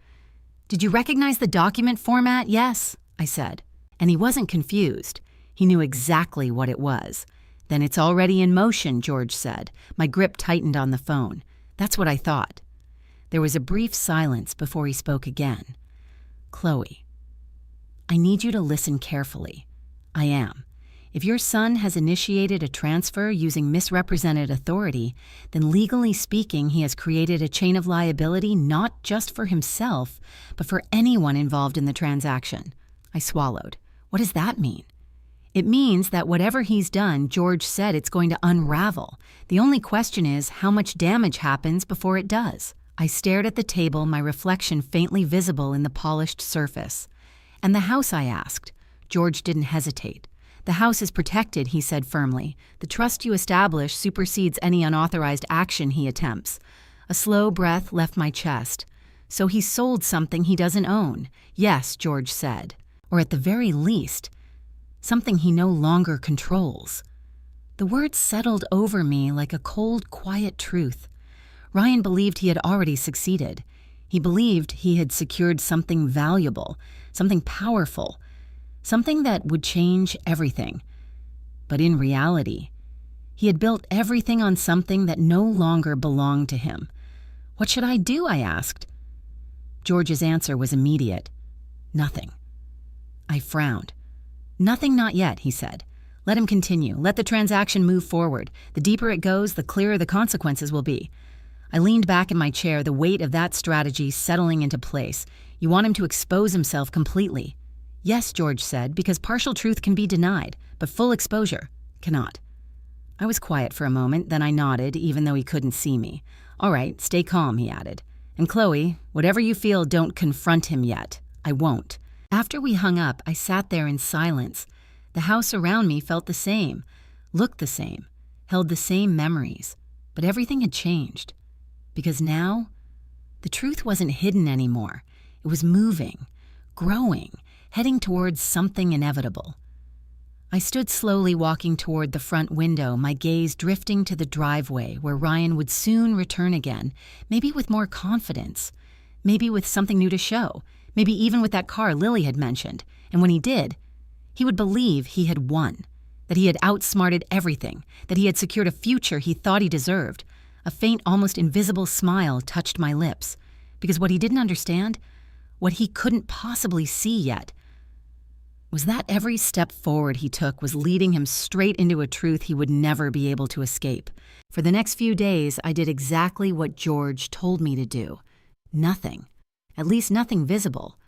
A: "Did you recognize the document format?" "Yes," I said. And he wasn't confused. He knew exactly what it was. "Then it's already in motion," George said. My grip tightened on the phone. "That's what I thought." There was a brief silence before he spoke again. "Chloe, I need you to listen carefully. I am. If your son has initiated a transfer using misrepresented authority, then legally speaking, he has created a chain of liability not just for himself, but for anyone involved in the transaction." I swallowed. "What does that mean?" "It means that whatever he's done, George said it's going to unravel. The only question is how much damage happens before it does." I stared at the table, my reflection faintly visible in the polished surface. "And the house?" I asked. George didn't hesitate. "The house is protected," he said firmly. "The trust you establish supersedes any unauthorized action he attempts." A slow breath left my chest. "So he sold something he doesn't own." "Yes," George said. "Or at the very least, something he no longer controls." The words settled over me like a cold, quiet truth. Ryan believed he had already succeeded. He believed he had secured something valuable, something powerful, something that would change everything. But in reality, he had built everything on something that no longer belonged to him. "What should I do?" I asked. George's answer was immediate. "Nothing." I frowned. "Nothing, not yet," he said. "Let him continue. Let the transaction move forward. The deeper it goes, the clearer the consequences will be." I leaned back in my chair, the weight of that strategy settling into place. "You want him to expose himself completely." "Yes," George said, "because partial truth can be denied, but full exposure cannot." I was quiet for a moment, then I nodded, even though he couldn't see me. "All right, stay calm," he added. "And Chloe, whatever you feel, don't confront him yet." "I won't." After we hung up, I sat there in silence. The house around me felt the same, looked the same, held the same memories. But everything had changed. Because now, the truth wasn't hidden anymore. It was moving, growing, heading towards something inevitable. I stood slowly walking toward the front window, my gaze drifting to the driveway where Ryan would soon return again, maybe with more confidence, maybe with something new to show, maybe even with that car Lily had mentioned. And when he did, he would believe he had won, that he had outsmarted everything, that he had secured a future he thought he deserved. A faint, almost invisible smile touched my lips, because what he didn't understand, what he couldn't possibly see yet, was that every step forward he took was leading him straight into a truth he would never be able to escape. For the next few days, I did exactly what George told me to do. Nothing. At least nothing visible.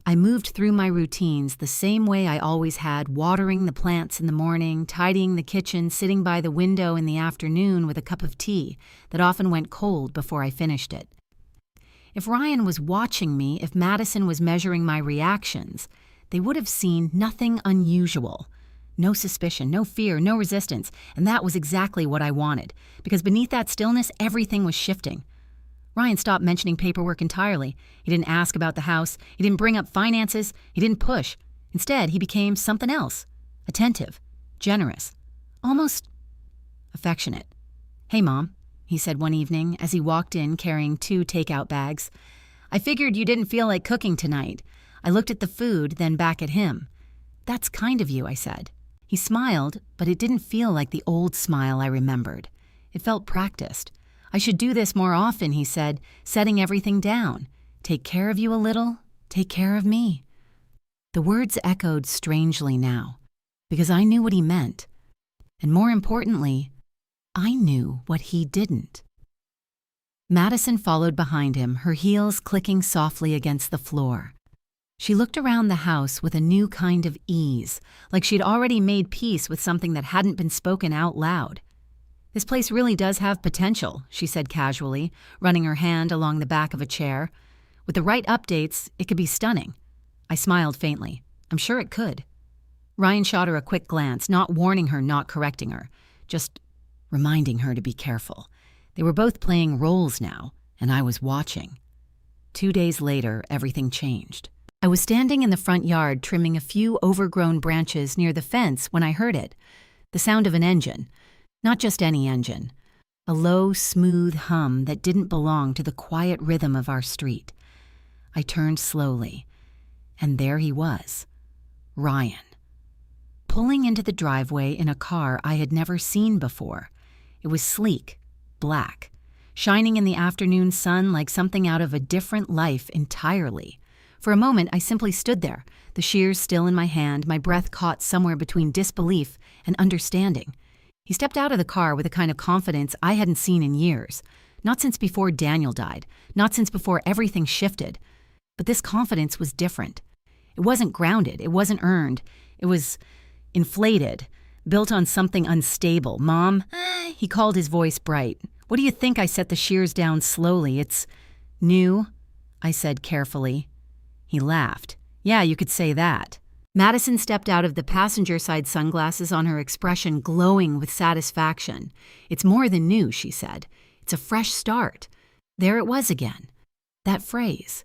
A: I moved through my routines the same way I always had, watering the plants in the morning, tidying the kitchen, sitting by the window in the afternoon with a cup of tea that often went cold before I finished it. If Ryan was watching me, if Madison was measuring my reactions, they would have seen nothing unusual. No suspicion, no fear, no resistance, and that was exactly what I wanted, because beneath that stillness, everything was shifting. Ryan stopped mentioning paperwork entirely. He didn't ask about the house. He didn't bring up finances. He didn't push. Instead, he became something else. Attentive, generous, almost affectionate. "Hey, Mom," he said one evening as he walked in carrying 2 takeout bags. "I figured you didn't feel like cooking tonight." I looked at the food, then back at him. "That's kind of you," I said. He smiled, but it didn't feel like the old smile I remembered. It felt practiced. "I should do this more often," he said, setting everything down. "Take care of you a little, take care of me." The words echoed strangely now, because I knew what he meant. And more importantly, I knew what he didn't. Madison followed behind him, her heels clicking softly against the floor. She looked around the house with a new kind of ease, like she'd already made peace with something that hadn't been spoken out loud. "This place really does have potential," she said casually, running her hand along the back of a chair. "With the right updates, it could be stunning." I smiled faintly. "I'm sure it could." Ryan shot her a quick glance, not warning her, not correcting her, just reminding her to be careful. They were both playing roles now, and I was watching. 2 days later, everything changed. I was standing in the front yard trimming a few overgrown branches near the fence when I heard it. The sound of an engine. Not just any engine. A low, smooth hum that didn't belong to the quiet rhythm of our street. I turned slowly, and there he was. Ryan. Pulling into the driveway in a car I had never seen before. It was sleek, black, shining in the afternoon sun like something out of a different life entirely. For a moment, I simply stood there, the shears still in my hand, my breath caught somewhere between disbelief and understanding. He stepped out of the car with a kind of confidence I hadn't seen in years. Not since before Daniel died, not since before everything shifted. But this confidence was different. It wasn't grounded, it wasn't earned. It was inflated, built on something unstable. "Mom," he called, his voice bright. "What do you think?" I set the shears down slowly. "It's new," I said carefully. He laughed. "Yeah, you could say that." Madison stepped out of the passenger side sunglasses on her expression glowing with satisfaction. "It's more than new," she said. "It's a fresh start." There it was again. That phrase.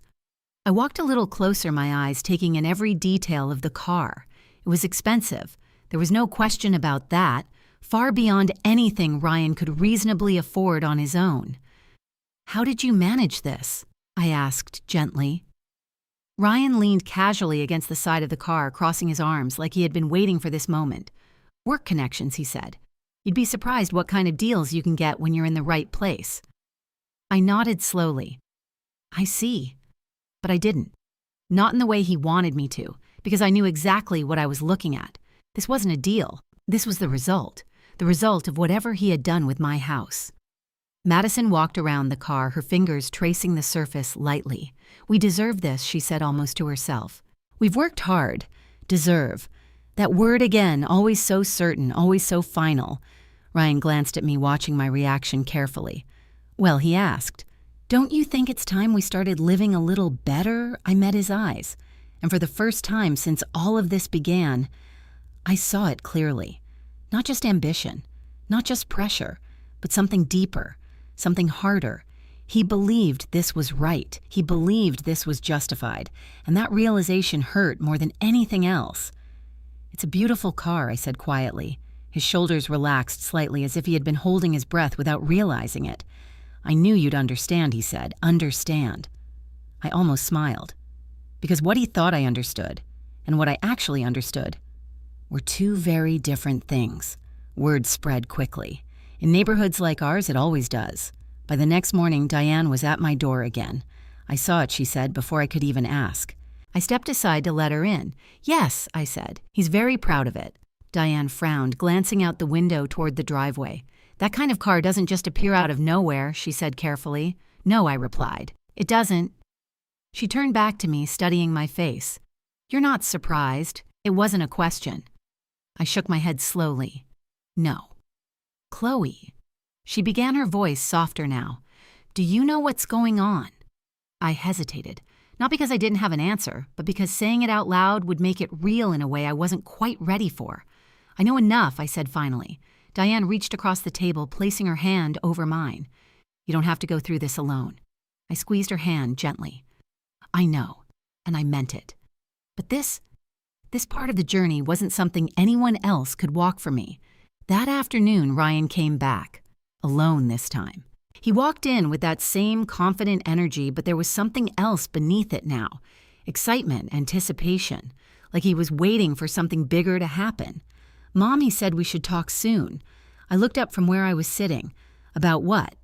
A: I walked a little closer, my eyes taking in every detail of the car. It was expensive. There was no question about that. Far beyond anything Ryan could reasonably afford on his own. "How did you manage this?" I asked gently. Ryan leaned casually against the side of the car, crossing his arms like he had been waiting for this moment. "Work connections," he said. "You'd be surprised what kind of deals you can get when you're in the right place." I nodded slowly. "I see." But I didn't. Not in the way he wanted me to, because I knew exactly what I was looking at. This wasn't a deal. This was the result of whatever he had done with my house. Madison walked around the car, her fingers tracing the surface lightly. "We deserve this," she said almost to herself. "We've worked hard. Deserve. That word again, always so certain, always so final." Ryan glanced at me, watching my reaction carefully. "Well," he asked, "don't you think it's time we started living a little better?" I met his eyes, and for the first time since all of this began, I saw it clearly. Not just ambition, not just pressure, but something deeper. Something harder. He believed this was right. He believed this was justified. And that realization hurt more than anything else. It's a beautiful car, I said quietly. His shoulders relaxed slightly as if he had been holding his breath without realizing it. I knew you'd understand, he said. Understand. I almost smiled. Because what he thought I understood, and what I actually understood, were two very different things. Word spread quickly. In neighborhoods like ours, it always does. By the next morning, Diane was at my door again. I saw it, she said, before I could even ask. I stepped aside to let her in. Yes, I said. He's very proud of it. Diane frowned, glancing out the window toward the driveway. That kind of car doesn't just appear out of nowhere, she said carefully. No, I replied. It doesn't. She turned back to me, studying my face. You're not surprised. It wasn't a question. I shook my head slowly. No. Chloe. She began, her voice softer now. Do you know what's going on? I hesitated. Not because I didn't have an answer, but because saying it out loud would make it real in a way I wasn't quite ready for. I know enough, I said finally. Diane reached across the table, placing her hand over mine. You don't have to go through this alone. I squeezed her hand gently. I know, and I meant it. But this part of the journey wasn't something anyone else could walk for me. That afternoon, Ryan came back, alone this time. He walked in with that same confident energy, but there was something else beneath it now. Excitement, anticipation, like he was waiting for something bigger to happen. Mom, he said we should talk soon. I looked up from where I was sitting. About what?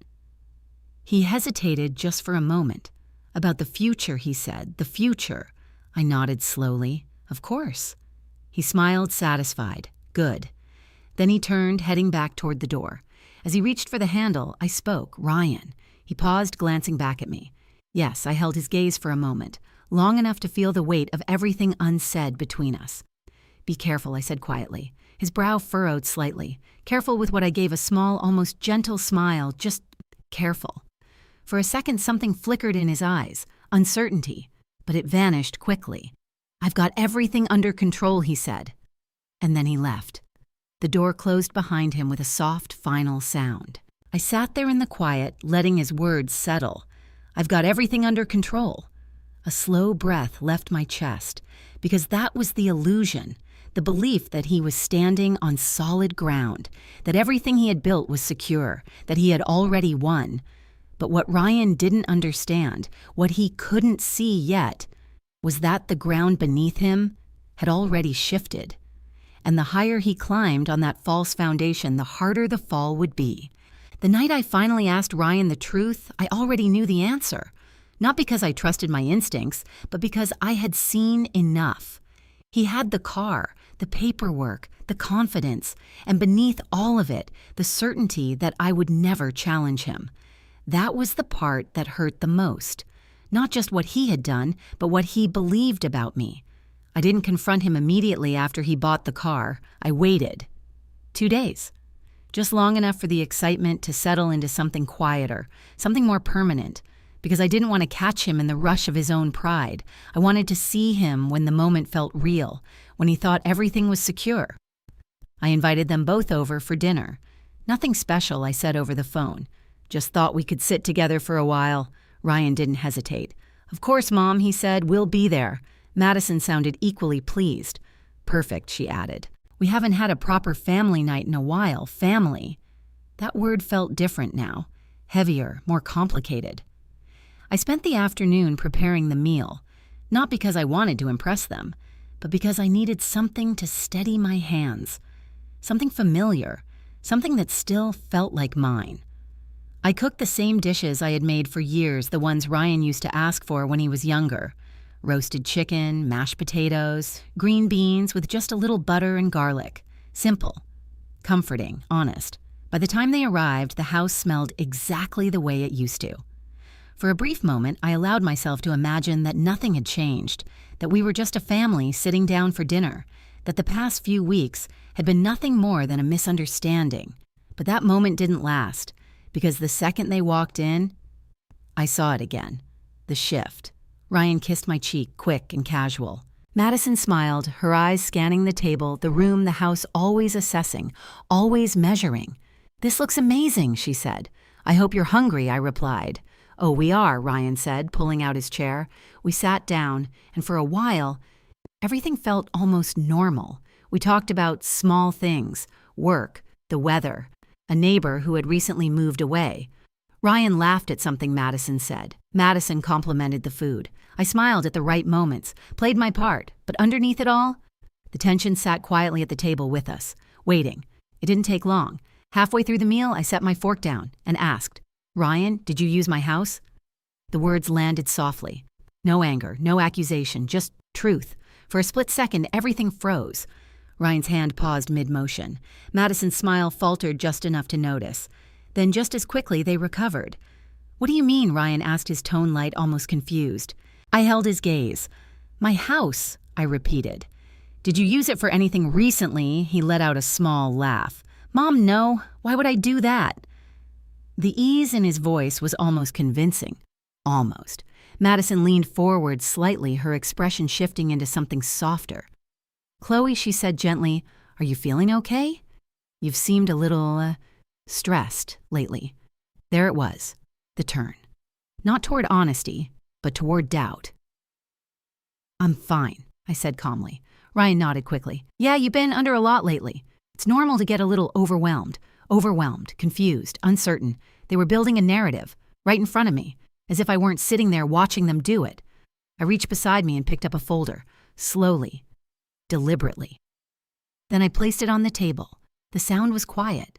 A: He hesitated just for a moment. About the future, he said. The future. I nodded slowly. Of course. He smiled, satisfied. Good. Then he turned, heading back toward the door. As he reached for the handle, I spoke. Ryan. He paused, glancing back at me. Yes, I held his gaze for a moment, long enough to feel the weight of everything unsaid between us. Be careful, I said quietly. His brow furrowed slightly. Careful with what I gave a small, almost gentle smile. Just careful. For a second, something flickered in his eyes. Uncertainty. But it vanished quickly. I've got everything under control, he said. And then he left. The door closed behind him with a soft, final sound. I sat there in the quiet, letting his words settle. I've got everything under control. A slow breath left my chest, because that was the illusion, the belief that he was standing on solid ground, that everything he had built was secure, that he had already won. But what Ryan didn't understand, what he couldn't see yet, was that the ground beneath him had already shifted. And the higher he climbed on that false foundation, the harder the fall would be. The night I finally asked Ryan the truth, I already knew the answer. Not because I trusted my instincts, but because I had seen enough. He had the car, the paperwork, the confidence, and beneath all of it, the certainty that I would never challenge him. That was the part that hurt the most. Not just what he had done, but what he believed about me. I didn't confront him immediately after he bought the car. I waited. 2 days. Just long enough for the excitement to settle into something quieter, something more permanent, because I didn't want to catch him in the rush of his own pride. I wanted to see him when the moment felt real, when he thought everything was secure. I invited them both over for dinner. Nothing special, I said over the phone. Just thought we could sit together for a while. Ryan didn't hesitate. Of course, Mom, he said, we'll be there. Madison sounded equally pleased. Perfect, she added. We haven't had a proper family night in a while. Family. That word felt different now. Heavier, more complicated. I spent the afternoon preparing the meal, not because I wanted to impress them, but because I needed something to steady my hands. Something familiar, something that still felt like mine. I cooked the same dishes I had made for years, the ones Ryan used to ask for when he was younger. Roasted chicken, mashed potatoes, green beans with just a little butter and garlic. Simple. Comforting, honest. By the time they arrived, the house smelled exactly the way it used to. For a brief moment, I allowed myself to imagine that nothing had changed, that we were just a family sitting down for dinner, that the past few weeks had been nothing more than a misunderstanding. But that moment didn't last, because the second they walked in, I saw it again. The shift. Ryan kissed my cheek, quick and casual. Madison smiled, her eyes scanning the table, the room, the house, always assessing, always measuring. This looks amazing, she said. I hope you're hungry, I replied. Oh, we are, Ryan said, pulling out his chair. We sat down, and for a while, everything felt almost normal. We talked about small things, work, the weather, a neighbor who had recently moved away. Ryan laughed at something Madison said. Madison complimented the food. I smiled at the right moments, played my part, but underneath it all, the tension sat quietly at the table with us, waiting. It didn't take long. Halfway through the meal, I set my fork down and asked, "Ryan, did you use my house?" The words landed softly. No anger, no accusation, just truth. For a split second, everything froze. Ryan's hand paused mid-motion. Madison's smile faltered just enough to notice. Then just as quickly, they recovered. "What do you mean?" Ryan asked, his tone light, almost confused. I held his gaze. "My house," I repeated. "Did you use it for anything recently?" He let out a small laugh. "Mom, no. Why would I do that?" The ease in his voice was almost convincing. Almost. Madison leaned forward slightly, her expression shifting into something softer. "Chloe," she said gently, "are you feeling okay? You've seemed a little, stressed lately." There it was, the turn. Not toward honesty, but toward doubt. "I'm fine," I said calmly. Ryan nodded quickly. "Yeah, you've been under a lot lately. It's normal to get a little overwhelmed, confused, uncertain. They were building a narrative, right in front of me, as if I weren't sitting there watching them do it." I reached beside me and picked up a folder, slowly, deliberately. Then I placed it on the table. The sound was quiet,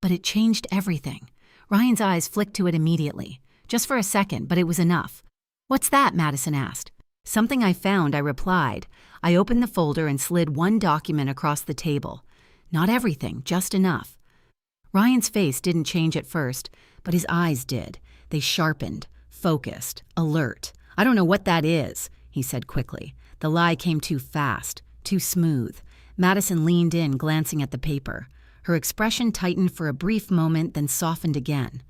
A: but it changed everything. Ryan's eyes flicked to it immediately, just for a second, but it was enough. "What's that?" Madison asked. "Something I found," I replied. I opened the folder and slid one document across the table. Not everything, just enough. Ryan's face didn't change at first, but his eyes did. They sharpened, focused, alert. "I don't know what that is," he said quickly. The lie came too fast, too smooth. Madison leaned in, glancing at the paper. Her expression tightened for a brief moment, then softened again.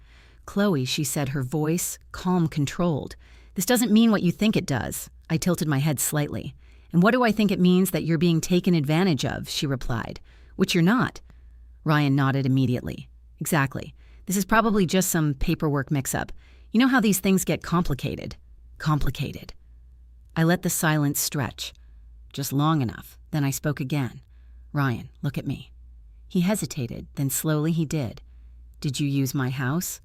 A: "Chloe," she said, her voice calm, controlled. "This doesn't mean what you think it does." I tilted my head slightly. "And what do I think it means? That you're being taken advantage of," she replied. "Which you're not." Ryan nodded immediately. "Exactly. This is probably just some paperwork mix-up. You know how these things get complicated." Complicated. I let the silence stretch. Just long enough. Then I spoke again. "Ryan, look at me." He hesitated, then slowly he did. "Did you use my house?"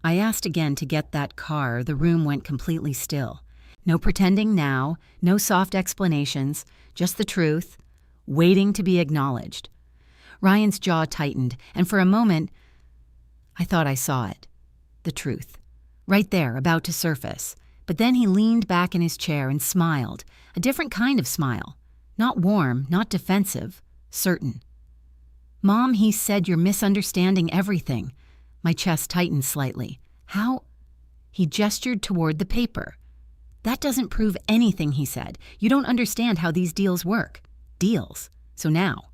A: I asked again to get that car. The room went completely still. No pretending now, no soft explanations, just the truth, waiting to be acknowledged. Ryan's jaw tightened, and for a moment, I thought I saw it. The truth. Right there, about to surface. But then he leaned back in his chair and smiled, a different kind of smile. Not warm, not defensive, certain. "Mom," he said, "you're misunderstanding everything." My chest tightened slightly. "How?" He gestured toward the paper. "That doesn't prove anything," he said. "You don't understand how these deals work." Deals. So now,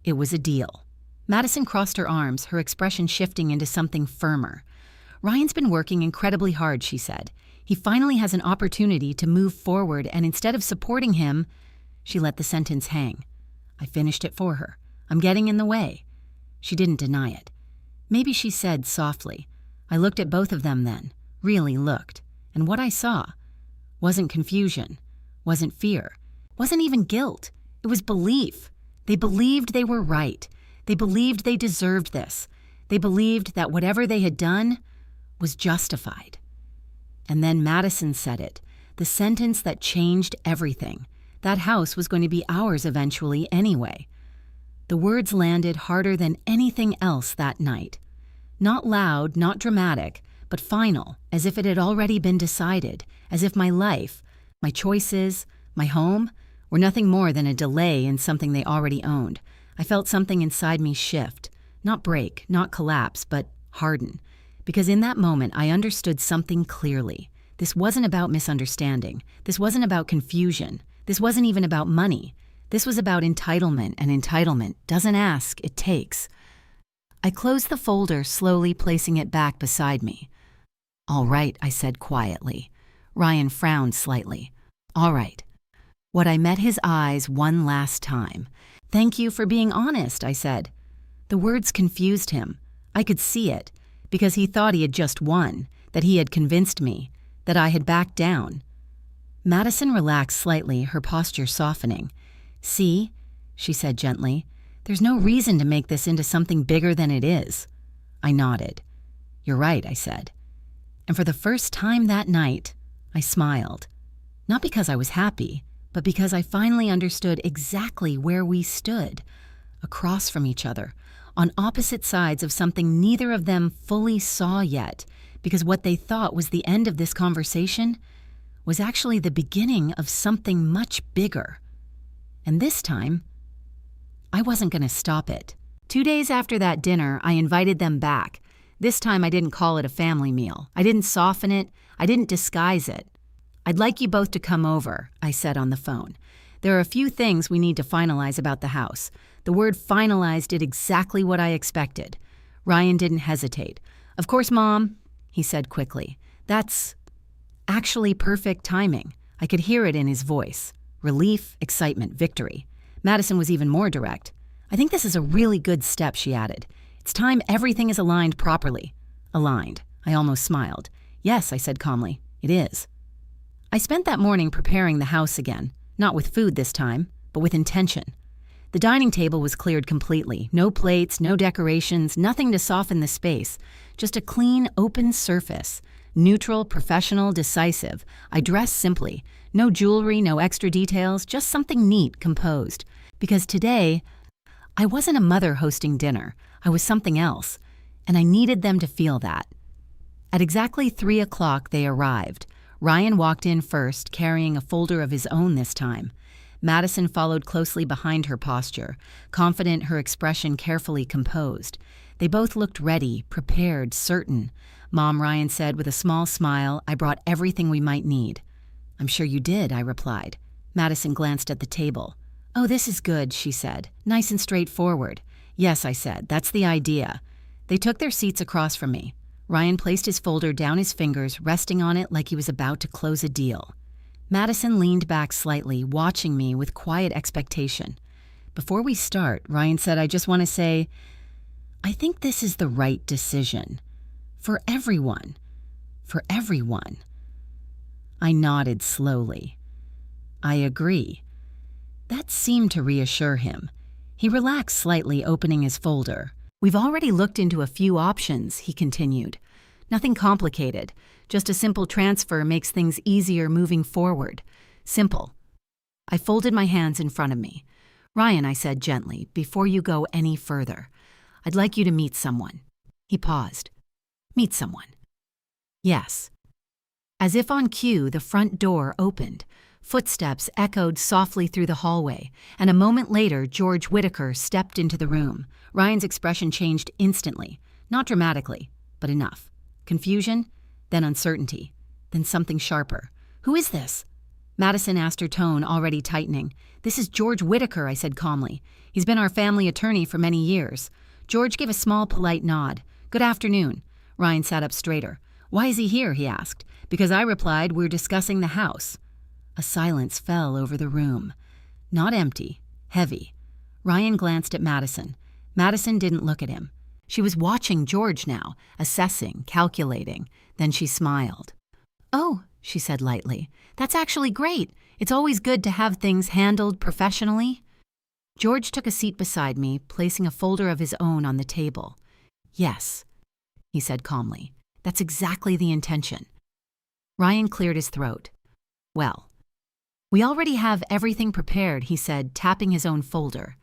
A: it was a deal. Madison crossed her arms, her expression shifting into something firmer. "Ryan's been working incredibly hard," she said. "He finally has an opportunity to move forward, and instead of supporting him," she let the sentence hang. I finished it for her. "I'm getting in the way." She didn't deny it. Maybe she said softly. I looked at both of them then, really looked, and what I saw wasn't confusion, wasn't fear, wasn't even guilt. It was belief. They believed they were right. They believed they deserved this. They believed that whatever they had done was justified. And then Madison said it, the sentence that changed everything. That house was going to be ours eventually anyway. The words landed harder than anything else that night. Not loud, not dramatic, but final, as if it had already been decided, as if my life, my choices, my home, were nothing more than a delay in something they already owned. I felt something inside me shift, not break, not collapse, but harden. Because in that moment, I understood something clearly. This wasn't about misunderstanding. This wasn't about confusion. This wasn't even about money. This was about entitlement, and entitlement doesn't ask, it takes. I closed the folder, slowly placing it back beside me. "All right," I said quietly. Ryan frowned slightly. "All right." What I met his eyes one last time. "Thank you for being honest," I said. The words confused him. I could see it, because he thought he had just won, that he had convinced me, that I had backed down. Madison relaxed slightly, her posture softening. "See?" she said gently. "There's no reason to make this into something bigger than it is." I nodded. "You're right," I said. And for the first time that night, I smiled. Not because I was happy, but because I finally understood exactly where we stood, across from each other, on opposite sides of something neither of them fully saw yet, because what they thought was the end of this conversation was actually the beginning of something much bigger. And this time, I wasn't going to stop it. 2 days after that dinner, I invited them back. This time I didn't call it a family meal. I didn't soften it. I didn't disguise it. "I'd like you both to come over," I said on the phone. "There are a few things we need to finalize about the house." The word finalize did exactly what I expected. Ryan didn't hesitate. "Of course, Mom," he said quickly. "That's actually perfect timing." I could hear it in his voice. Relief, excitement, victory. Madison was even more direct. "I think this is a really good step," she added. "It's time everything is aligned properly." Aligned. I almost smiled. "Yes," I said calmly. "It is." I spent that morning preparing the house again, not with food this time, but with intention. The dining table was cleared completely. No plates, no decorations, nothing to soften the space. Just a clean, open surface. Neutral, professional, decisive. I dressed simply. No jewelry, no extra details, just something neat, composed. Because today, I wasn't a mother hosting dinner. I was something else, and I needed them to feel that. At exactly 3 o'clock, they arrived. Ryan walked in first, carrying a folder of his own this time. Madison followed closely behind her posture, confident, her expression carefully composed. They both looked ready, prepared, certain. "Mom," Ryan said with a small smile, "I brought everything we might need." "I'm sure you did," I replied. Madison glanced at the table. "Oh, this is good," she said. "Nice and straightforward." "Yes," I said, "that's the idea." They took their seats across from me. Ryan placed his folder down his fingers, resting on it like he was about to close a deal. Madison leaned back slightly, watching me with quiet expectation. "Before we start," Ryan said, "I just want to say, I think this is the right decision. For everyone. For everyone." I nodded slowly. "I agree." That seemed to reassure him. He relaxed slightly, opening his folder. "We've already looked into a few options," he continued. "Nothing complicated. Just a simple transfer makes things easier moving forward. Simple." I folded my hands in front of me. "Ryan," I said gently, "before you go any further, I'd like you to meet someone." He paused. "Meet someone." "Yes." As if on cue, the front door opened. Footsteps echoed softly through the hallway, and a moment later, George Whitaker stepped into the room. Ryan's expression changed instantly. Not dramatically, but enough. Confusion, then uncertainty, then something sharper. "Who is this?" Madison asked, her tone already tightening. "This is George Whitaker," I said calmly. "He's been our family attorney for many years." George gave a small, polite nod. "Good afternoon." Ryan sat up straighter. "Why is he here?" he asked. Because I replied, "We're discussing the house." A silence fell over the room. Not empty, heavy. Ryan glanced at Madison. Madison didn't look at him. She was watching George now, assessing, calculating. Then she smiled. "Oh," she said lightly, "that's actually great. It's always good to have things handled professionally." George took a seat beside me, placing a folder of his own on the table. "Yes," he said calmly. "That's exactly the intention." Ryan cleared his throat. "Well, we already have everything prepared," he said, tapping his own folder.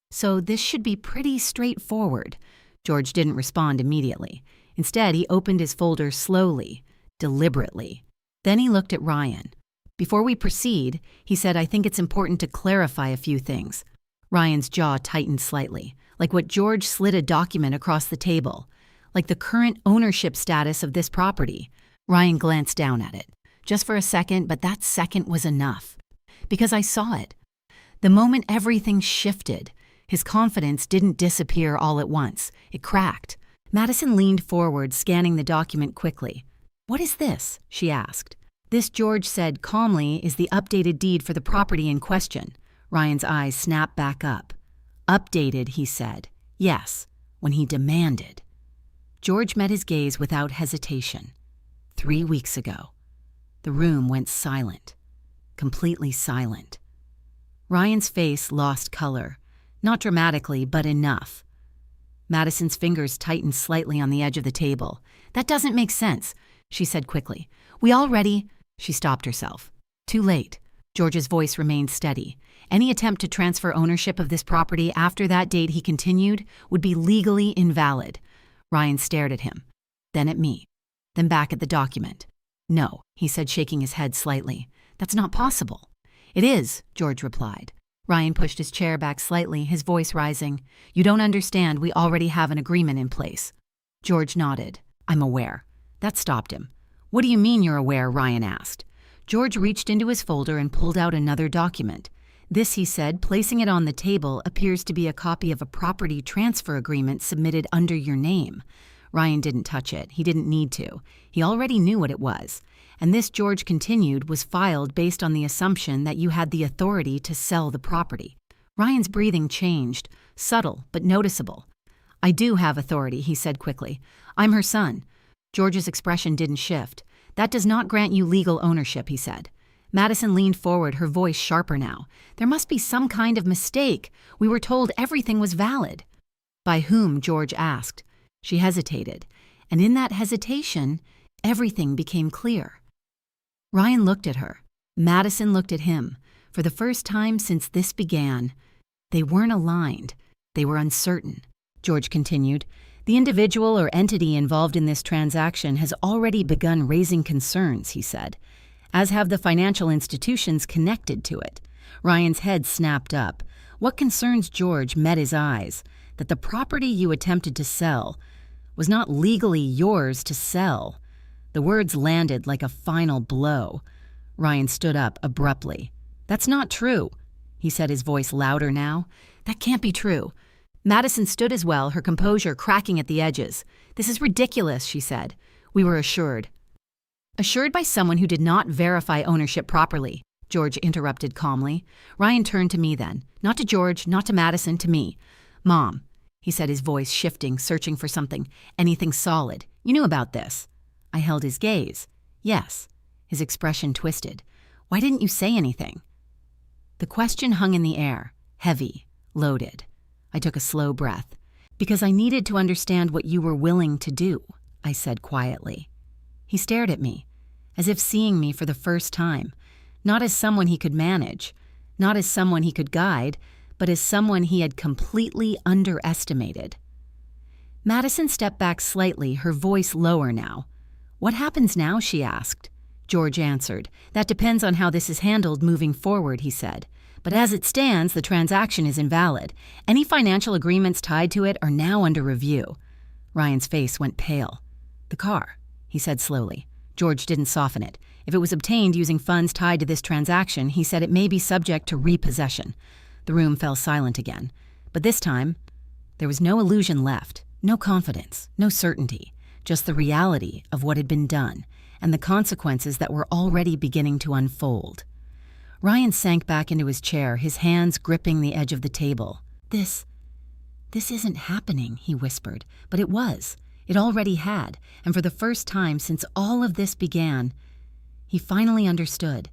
A: "So this should be pretty straightforward." George didn't respond immediately. Instead, he opened his folder slowly, deliberately. Then he looked at Ryan. "Before we proceed," he said, "I think it's important to clarify a few things." Ryan's jaw tightened slightly, like what George slid a document across the table, like the current ownership status of this property. Ryan glanced down at it. Just for a second, but that second was enough. Because I saw it. The moment everything shifted, his confidence didn't disappear all at once. It cracked. Madison leaned forward, scanning the document quickly. "What is this?" she asked. "This," George said calmly, "is the updated deed for the property in question." Ryan's eyes snapped back up. "Updated," he said. "Yes," when he demanded. George met his gaze without hesitation. 3 weeks ago. The room went silent. Completely silent. Ryan's face lost color. Not dramatically, but enough. Madison's fingers tightened slightly on the edge of the table. "That doesn't make sense," she said quickly. "We already—" She stopped herself. Too late. George's voice remained steady. Any attempt to transfer ownership of this property after that date, he continued, would be legally invalid. Ryan stared at him, then at me, then back at the document. "No," he said, shaking his head slightly. "That's not possible." "It is," George replied. Ryan pushed his chair back slightly, his voice rising. "You don't understand, we already have an agreement in place." George nodded. "I'm aware." That stopped him. "What do you mean you're aware?" Ryan asked. George reached into his folder and pulled out another document. "This," he said, placing it on the table, "appears to be a copy of a property transfer agreement submitted under your name." Ryan didn't touch it. He didn't need to. He already knew what it was. And this, George continued, was filed based on the assumption that you had the authority to sell the property. Ryan's breathing changed, subtle but noticeable. "I do have authority," he said quickly. "I'm her son." George's expression didn't shift. "That does not grant you legal ownership," he said. Madison leaned forward, her voice sharper now. "There must be some kind of mistake. We were told everything was valid." "By whom?" George asked. She hesitated, and in that hesitation, everything became clear. Ryan looked at her. Madison looked at him. For the first time since this began, they weren't aligned. They were uncertain. George continued, "The individual or entity involved in this transaction has already begun raising concerns," he said, "as have the financial institutions connected to it." Ryan's head snapped up. What concerns George met his eyes: that the property you attempted to sell was not legally yours to sell. The words landed like a final blow. Ryan stood up abruptly. "That's not true," he said, his voice louder now. "That can't be true." Madison stood as well, her composure cracking at the edges. "This is ridiculous," she said. "We were assured." "Assured by someone who did not verify ownership properly," George interrupted calmly. Ryan turned to me then. Not to George, not to Madison, to me. "Mom," he said, his voice shifting, searching for something. "Anything solid. You knew about this." I held his gaze. "Yes." His expression twisted. "Why didn't you say anything?" The question hung in the air, heavy, loaded. I took a slow breath. "Because I needed to understand what you were willing to do," I said quietly. He stared at me, as if seeing me for the first time, not as someone he could manage, not as someone he could guide, but as someone he had completely underestimated. Madison stepped back slightly, her voice lower now. "What happens now?" she asked. George answered. "That depends on how this is handled moving forward," he said. "But as it stands, the transaction is invalid. Any financial agreements tied to it are now under review." Ryan's face went pale. "The car," he said slowly. George didn't soften it. "If it was obtained using funds tied to this transaction," he said, "it may be subject to repossession." The room fell silent again. But this time, there was no illusion left, no confidence, no certainty. Just the reality of what had been done, and the consequences that were already beginning to unfold. Ryan sank back into his chair, his hands gripping the edge of the table. This isn't happening," he whispered. But it was. It already had, and for the first time since all of this began, he finally understood.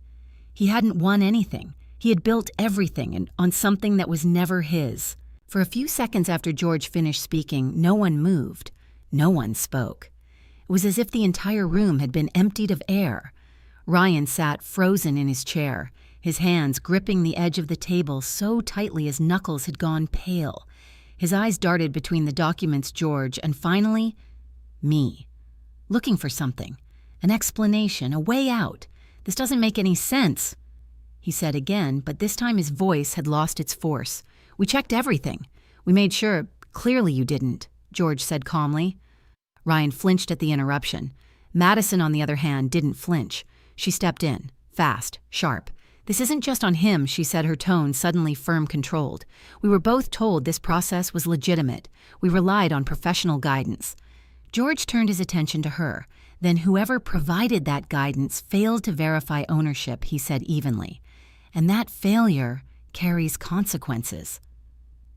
A: He hadn't won anything. He had built everything on something that was never his. For a few seconds after George finished speaking, no one moved. No one spoke. It was as if the entire room had been emptied of air. Ryan sat frozen in his chair, his hands gripping the edge of the table so tightly his knuckles had gone pale. His eyes darted between the documents, George, and finally, me. Looking for something, an explanation, a way out. "This doesn't make any sense," he said again, but this time his voice had lost its force. "We checked everything. We made sure. Clearly you didn't," George said calmly. Ryan flinched at the interruption. Madison, on the other hand, didn't flinch. She stepped in, fast, sharp. "This isn't just on him," she said, her tone suddenly firm, controlled. "We were both told this process was legitimate. We relied on professional guidance." George turned his attention to her. "Then whoever provided that guidance failed to verify ownership," he said evenly. "And that failure carries consequences."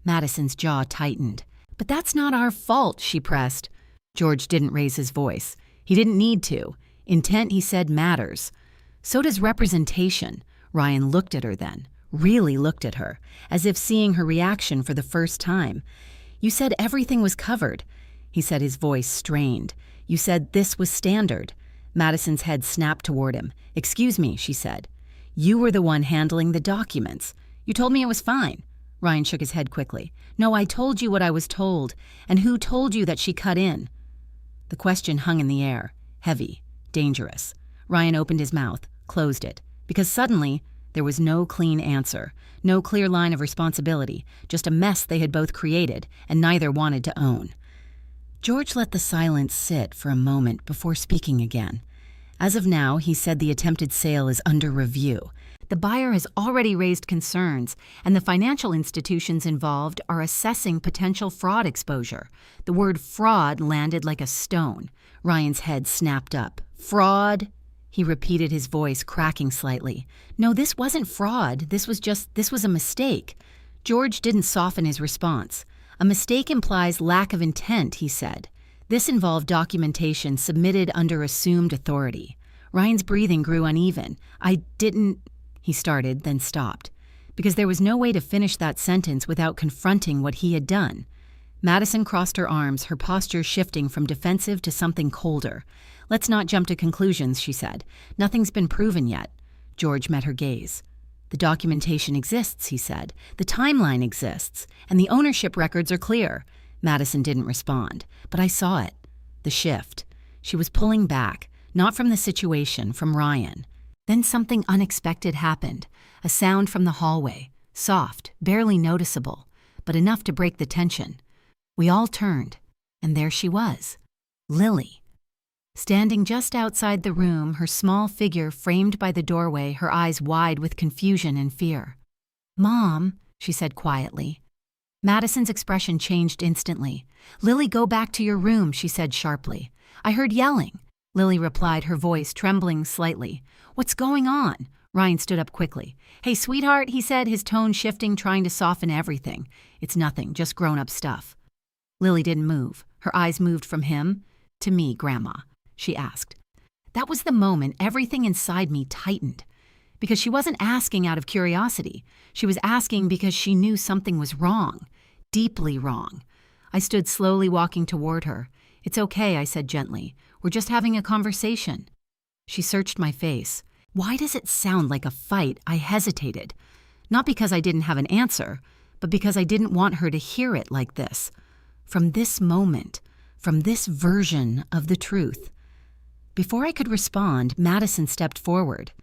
A: Madison's jaw tightened. "But that's not our fault," she pressed. George didn't raise his voice. He didn't need to. Intent, he said, matters. So does representation. Ryan looked at her then. really looked at her, as if seeing her reaction for the first time. "You said everything was covered," he said, his voice strained. "You said this was standard." Madison's head snapped toward him. "Excuse me," she said. "You were the one handling the documents. You told me it was fine." Ryan shook his head quickly. "No, I told you what I was told. And who told you that she cut in?" The question hung in the air, heavy, dangerous. Ryan opened his mouth, closed it, because suddenly there was no clean answer, no clear line of responsibility, just a mess they had both created and neither wanted to own. George let the silence sit for a moment before speaking again. As of now, he said the attempted sale is under review. The buyer has already raised concerns, and the financial institutions involved are assessing potential fraud exposure. The word fraud landed like a stone. Ryan's head snapped up. "Fraud?" He repeated, his voice cracking slightly. "No, this wasn't fraud. This was a mistake." George didn't soften his response. "A mistake implies lack of intent," he said. "This involved documentation submitted under assumed authority." Ryan's breathing grew uneven. "I didn't," he started, then stopped, because there was no way to finish that sentence without confronting what he had done. Madison crossed her arms, her posture shifting from defensive to something colder. "Let's not jump to conclusions," she said. "Nothing's been proven yet." George met her gaze. "The documentation exists," he said. "The timeline exists, and the ownership records are clear." Madison didn't respond, but I saw it. The shift. She was pulling back, not from the situation, from Ryan. Then something unexpected happened. A sound from the hallway, soft, barely noticeable, but enough to break the tension. We all turned, and there she was, Lily. Standing just outside the room, her small figure framed by the doorway, her eyes wide with confusion and fear. "Mom," she said quietly. Madison's expression changed instantly. "Lily, go back to your room," she said sharply. "I heard yelling." Lily replied, her voice trembling slightly. "What's going on?" Ryan stood up quickly. "Hey, sweetheart," he said, his tone shifting, trying to soften everything. "It's nothing, just grown-up stuff." Lily didn't move. Her eyes moved from him to me. "Grandma?" she asked. That was the moment everything inside me tightened. Because she wasn't asking out of curiosity. She was asking because she knew something was wrong. Deeply wrong. I stood slowly walking toward her. "It's okay," I said gently. "We're just having a conversation." She searched my face. Why does it sound like a fight? I hesitated. Not because I didn't have an answer, but because I didn't want her to hear it like this. From this moment, from this version of the truth. Before I could respond, Madison stepped forward.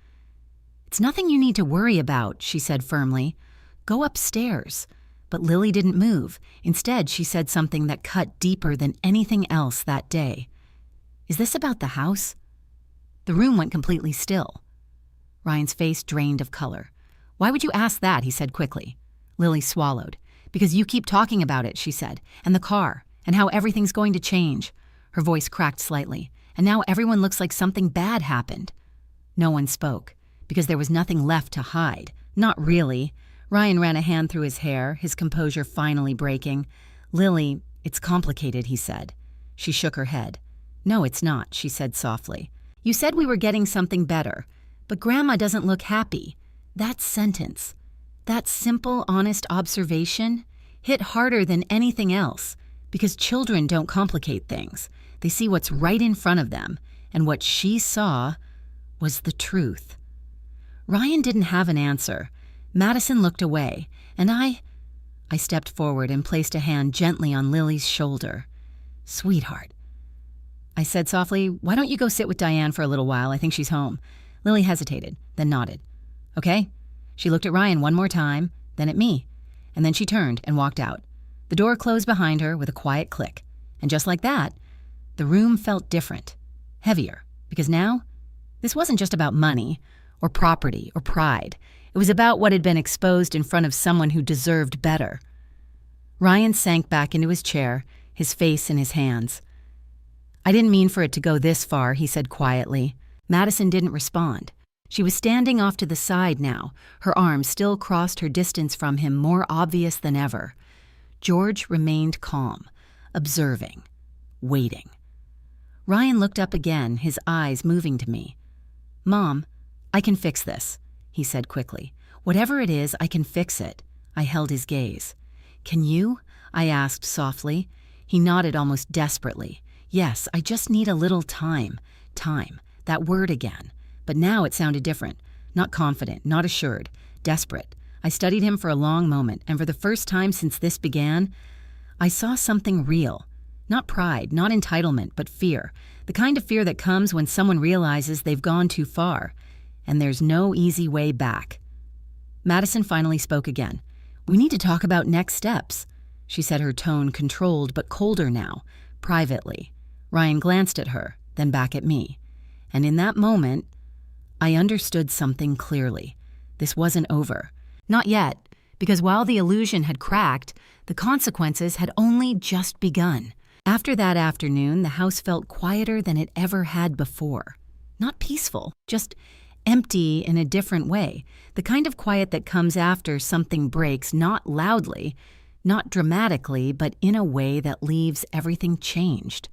A: "It's nothing you need to worry about," she said firmly. "Go upstairs." But Lily didn't move. Instead, she said something that cut deeper than anything else that day. "Is this about the house?" The room went completely still. Ryan's face drained of color. "Why would you ask that?" he said quickly. Lily swallowed. "Because you keep talking about it," she said, "and the car, and how everything's going to change." Her voice cracked slightly. "And now everyone looks like something bad happened." No one spoke, because there was nothing left to hide. Not really. Ryan ran a hand through his hair, his composure finally breaking. "Lily, it's complicated," he said. She shook her head. "No, it's not," she said softly. "You said we were getting something better, but Grandma doesn't look happy." That sentence, that simple, honest observation, hit harder than anything else, because children don't complicate things. They see what's right in front of them, and what she saw was the truth. Ryan didn't have an answer. Madison looked away, and I stepped forward and placed a hand gently on Lily's shoulder. "Sweetheart," I said softly, "why don't you go sit with Diane for a little while? I think she's home." Lily hesitated, then nodded. "Okay." She looked at Ryan one more time, then at me, and then she turned and walked out. The door closed behind her with a quiet click, and just like that, the room felt different, heavier, because now, this wasn't just about money, or property, or pride. It was about what had been exposed in front of someone who deserved better. Ryan sank back into his chair, his face in his hands. "I didn't mean for it to go this far," he said quietly. Madison didn't respond. She was standing off to the side now, her arms still crossed, her distance from him more obvious than ever. George remained calm, observing, waiting. Ryan looked up again, his eyes moving to me. "Mom, I can fix this," he said quickly. Whatever it is, I can fix it. I held his gaze. Can you? I asked softly. He nodded almost desperately. Yes, I just need a little time. Time. That word again. But now it sounded different. Not confident, not assured. Desperate. I studied him for a long moment, and for the first time since this began, I saw something real. Not pride, not entitlement, but fear. The kind of fear that comes when someone realizes they've gone too far, and there's no easy way back. Madison finally spoke again. We need to talk about next steps. She said, her tone controlled but colder now, privately. Ryan glanced at her, then back at me. And in that moment, I understood something clearly. This wasn't over. Not yet, because while the illusion had cracked, the consequences had only just begun. After that afternoon, the house felt quieter than it ever had before. Not peaceful, just empty in a different way. The kind of quiet that comes after something breaks, not loudly, not dramatically, but in a way that leaves everything changed.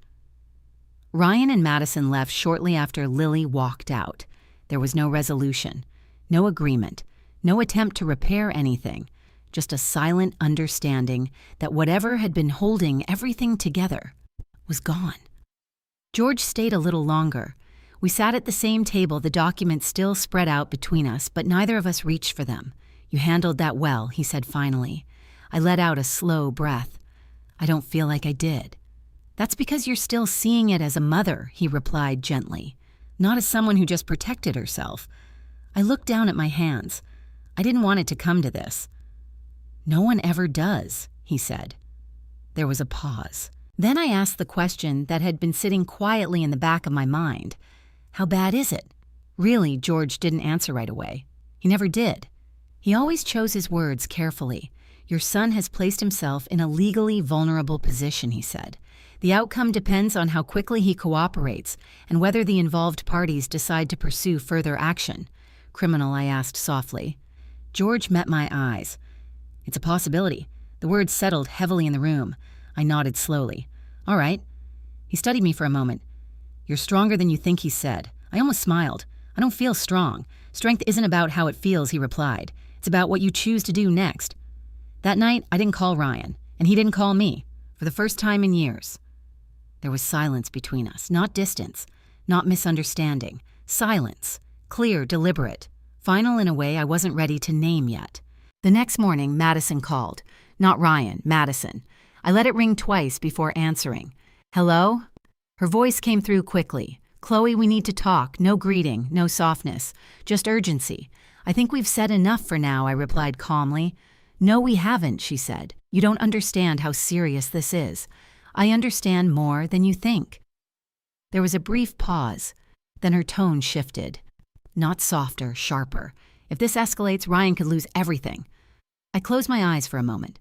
A: Ryan and Madison left shortly after Lily walked out. There was no resolution, no agreement, no attempt to repair anything, just a silent understanding that whatever had been holding everything together was gone. George stayed a little longer. We sat at the same table, the documents still spread out between us, but neither of us reached for them. You handled that well, he said finally. I let out a slow breath. I don't feel like I did. That's because you're still seeing it as a mother, he replied gently, not as someone who just protected herself. I looked down at my hands. I didn't want it to come to this. No one ever does, he said. There was a pause. Then I asked the question that had been sitting quietly in the back of my mind. How bad is it? Really, George didn't answer right away. He never did. He always chose his words carefully. Your son has placed himself in a legally vulnerable position, he said. The outcome depends on how quickly he cooperates and whether the involved parties decide to pursue further action. Criminal, I asked softly. George met my eyes. It's a possibility. The words settled heavily in the room. I nodded slowly. All right. He studied me for a moment. You're stronger than you think, he said. I almost smiled. I don't feel strong. Strength isn't about how it feels, he replied. It's about what you choose to do next. That night, I didn't call Ryan, and he didn't call me, for the first time in years. There was silence between us, not distance, not misunderstanding. Silence, clear, deliberate, final in a way I wasn't ready to name yet. The next morning, Madison called. Not Ryan, Madison. I let it ring twice before answering. Hello? Her voice came through quickly. Chloe, we need to talk. No greeting, no softness, just urgency. I think we've said enough for now, I replied calmly. No, we haven't, she said. You don't understand how serious this is. I understand more than you think. There was a brief pause. Then her tone shifted. Not softer, sharper. If this escalates, Ryan could lose everything. I closed my eyes for a moment.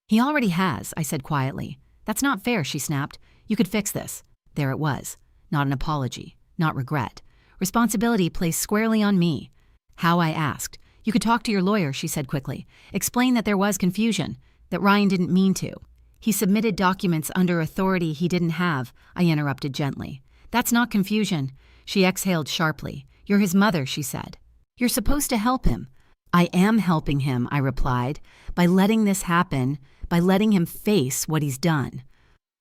A: He already has, I said quietly. That's not fair, she snapped. You could fix this. There it was. Not an apology, not regret. Responsibility placed squarely on me. How, I asked. You could talk to your lawyer, she said quickly. Explain that there was confusion, that Ryan didn't mean to. He submitted documents under authority he didn't have, I interrupted gently. That's not confusion. She exhaled sharply. You're his mother, she said. You're supposed to help him. I am helping him, I replied, by letting this happen, by letting him face what he's done.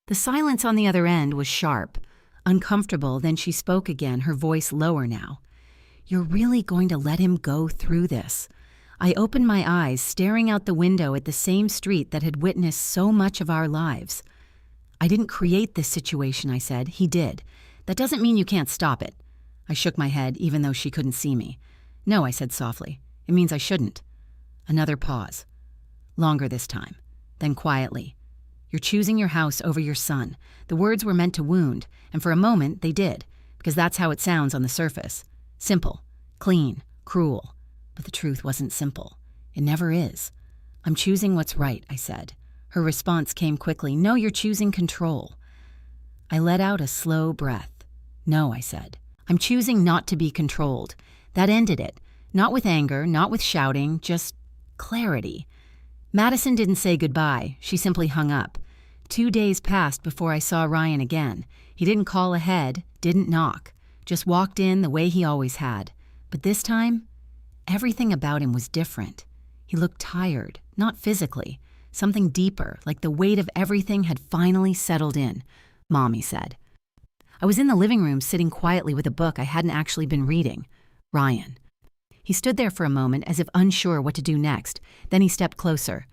A: The silence on the other end was sharp, uncomfortable. Then she spoke again, her voice lower now. You're really going to let him go through this? I opened my eyes, staring out the window at the same street that had witnessed so much of our lives. I didn't create this situation, I said. He did. That doesn't mean you can't stop it. I shook my head, even though she couldn't see me. No, I said softly. It means I shouldn't. Another pause. Longer this time. Then quietly. You're choosing your house over your son. The words were meant to wound, and for a moment they did, because that's how it sounds on the surface. Simple, clean, cruel. But the truth wasn't simple. It never is. I'm choosing what's right, I said. Her response came quickly. No, you're choosing control. I let out a slow breath. No, I said. I'm choosing not to be controlled. That ended it. Not with anger, not with shouting, just clarity. Madison didn't say goodbye. She simply hung up. 2 days passed before I saw Ryan again. He didn't call ahead, didn't knock. Just walked in the way he always had. But this time, Everything about him was different. He looked tired, not physically, something deeper, like the weight of everything had finally settled in, Mommy said. I was in the living room sitting quietly with a book I hadn't actually been reading. Ryan. He stood there for a moment as if unsure what to do next. Then he stepped closer.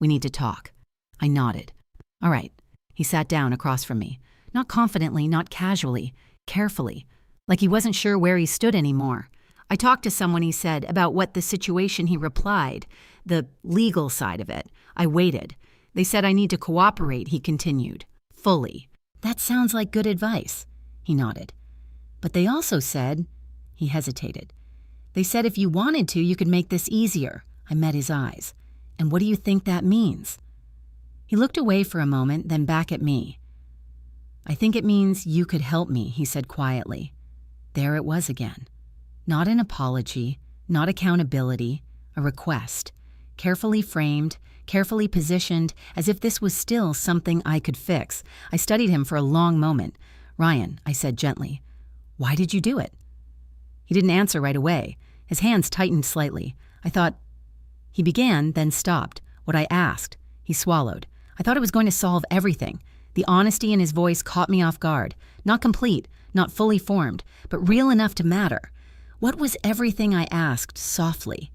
A: We need to talk. I nodded. All right. He sat down across from me. Not confidently, not casually, carefully, like he wasn't sure where he stood anymore. I talked to someone, he said, about what the situation. He replied, the legal side of it. I waited. They said I need to cooperate, he continued. Fully. That sounds like good advice. He nodded. But they also said, he hesitated. They said if you wanted to, you could make this easier. I met his eyes. And what do you think that means? He looked away for a moment, then back at me. I think it means you could help me, he said quietly. There it was again. Not an apology, not accountability, a request. Carefully framed, carefully positioned, as if this was still something I could fix. I studied him for a long moment. Ryan, I said gently, why did you do it? He didn't answer right away. His hands tightened slightly. I thought, he began, then stopped. What I asked. He swallowed. I thought it was going to solve everything. The honesty in his voice caught me off guard. Not complete, not fully formed, but real enough to matter. What was everything I asked softly?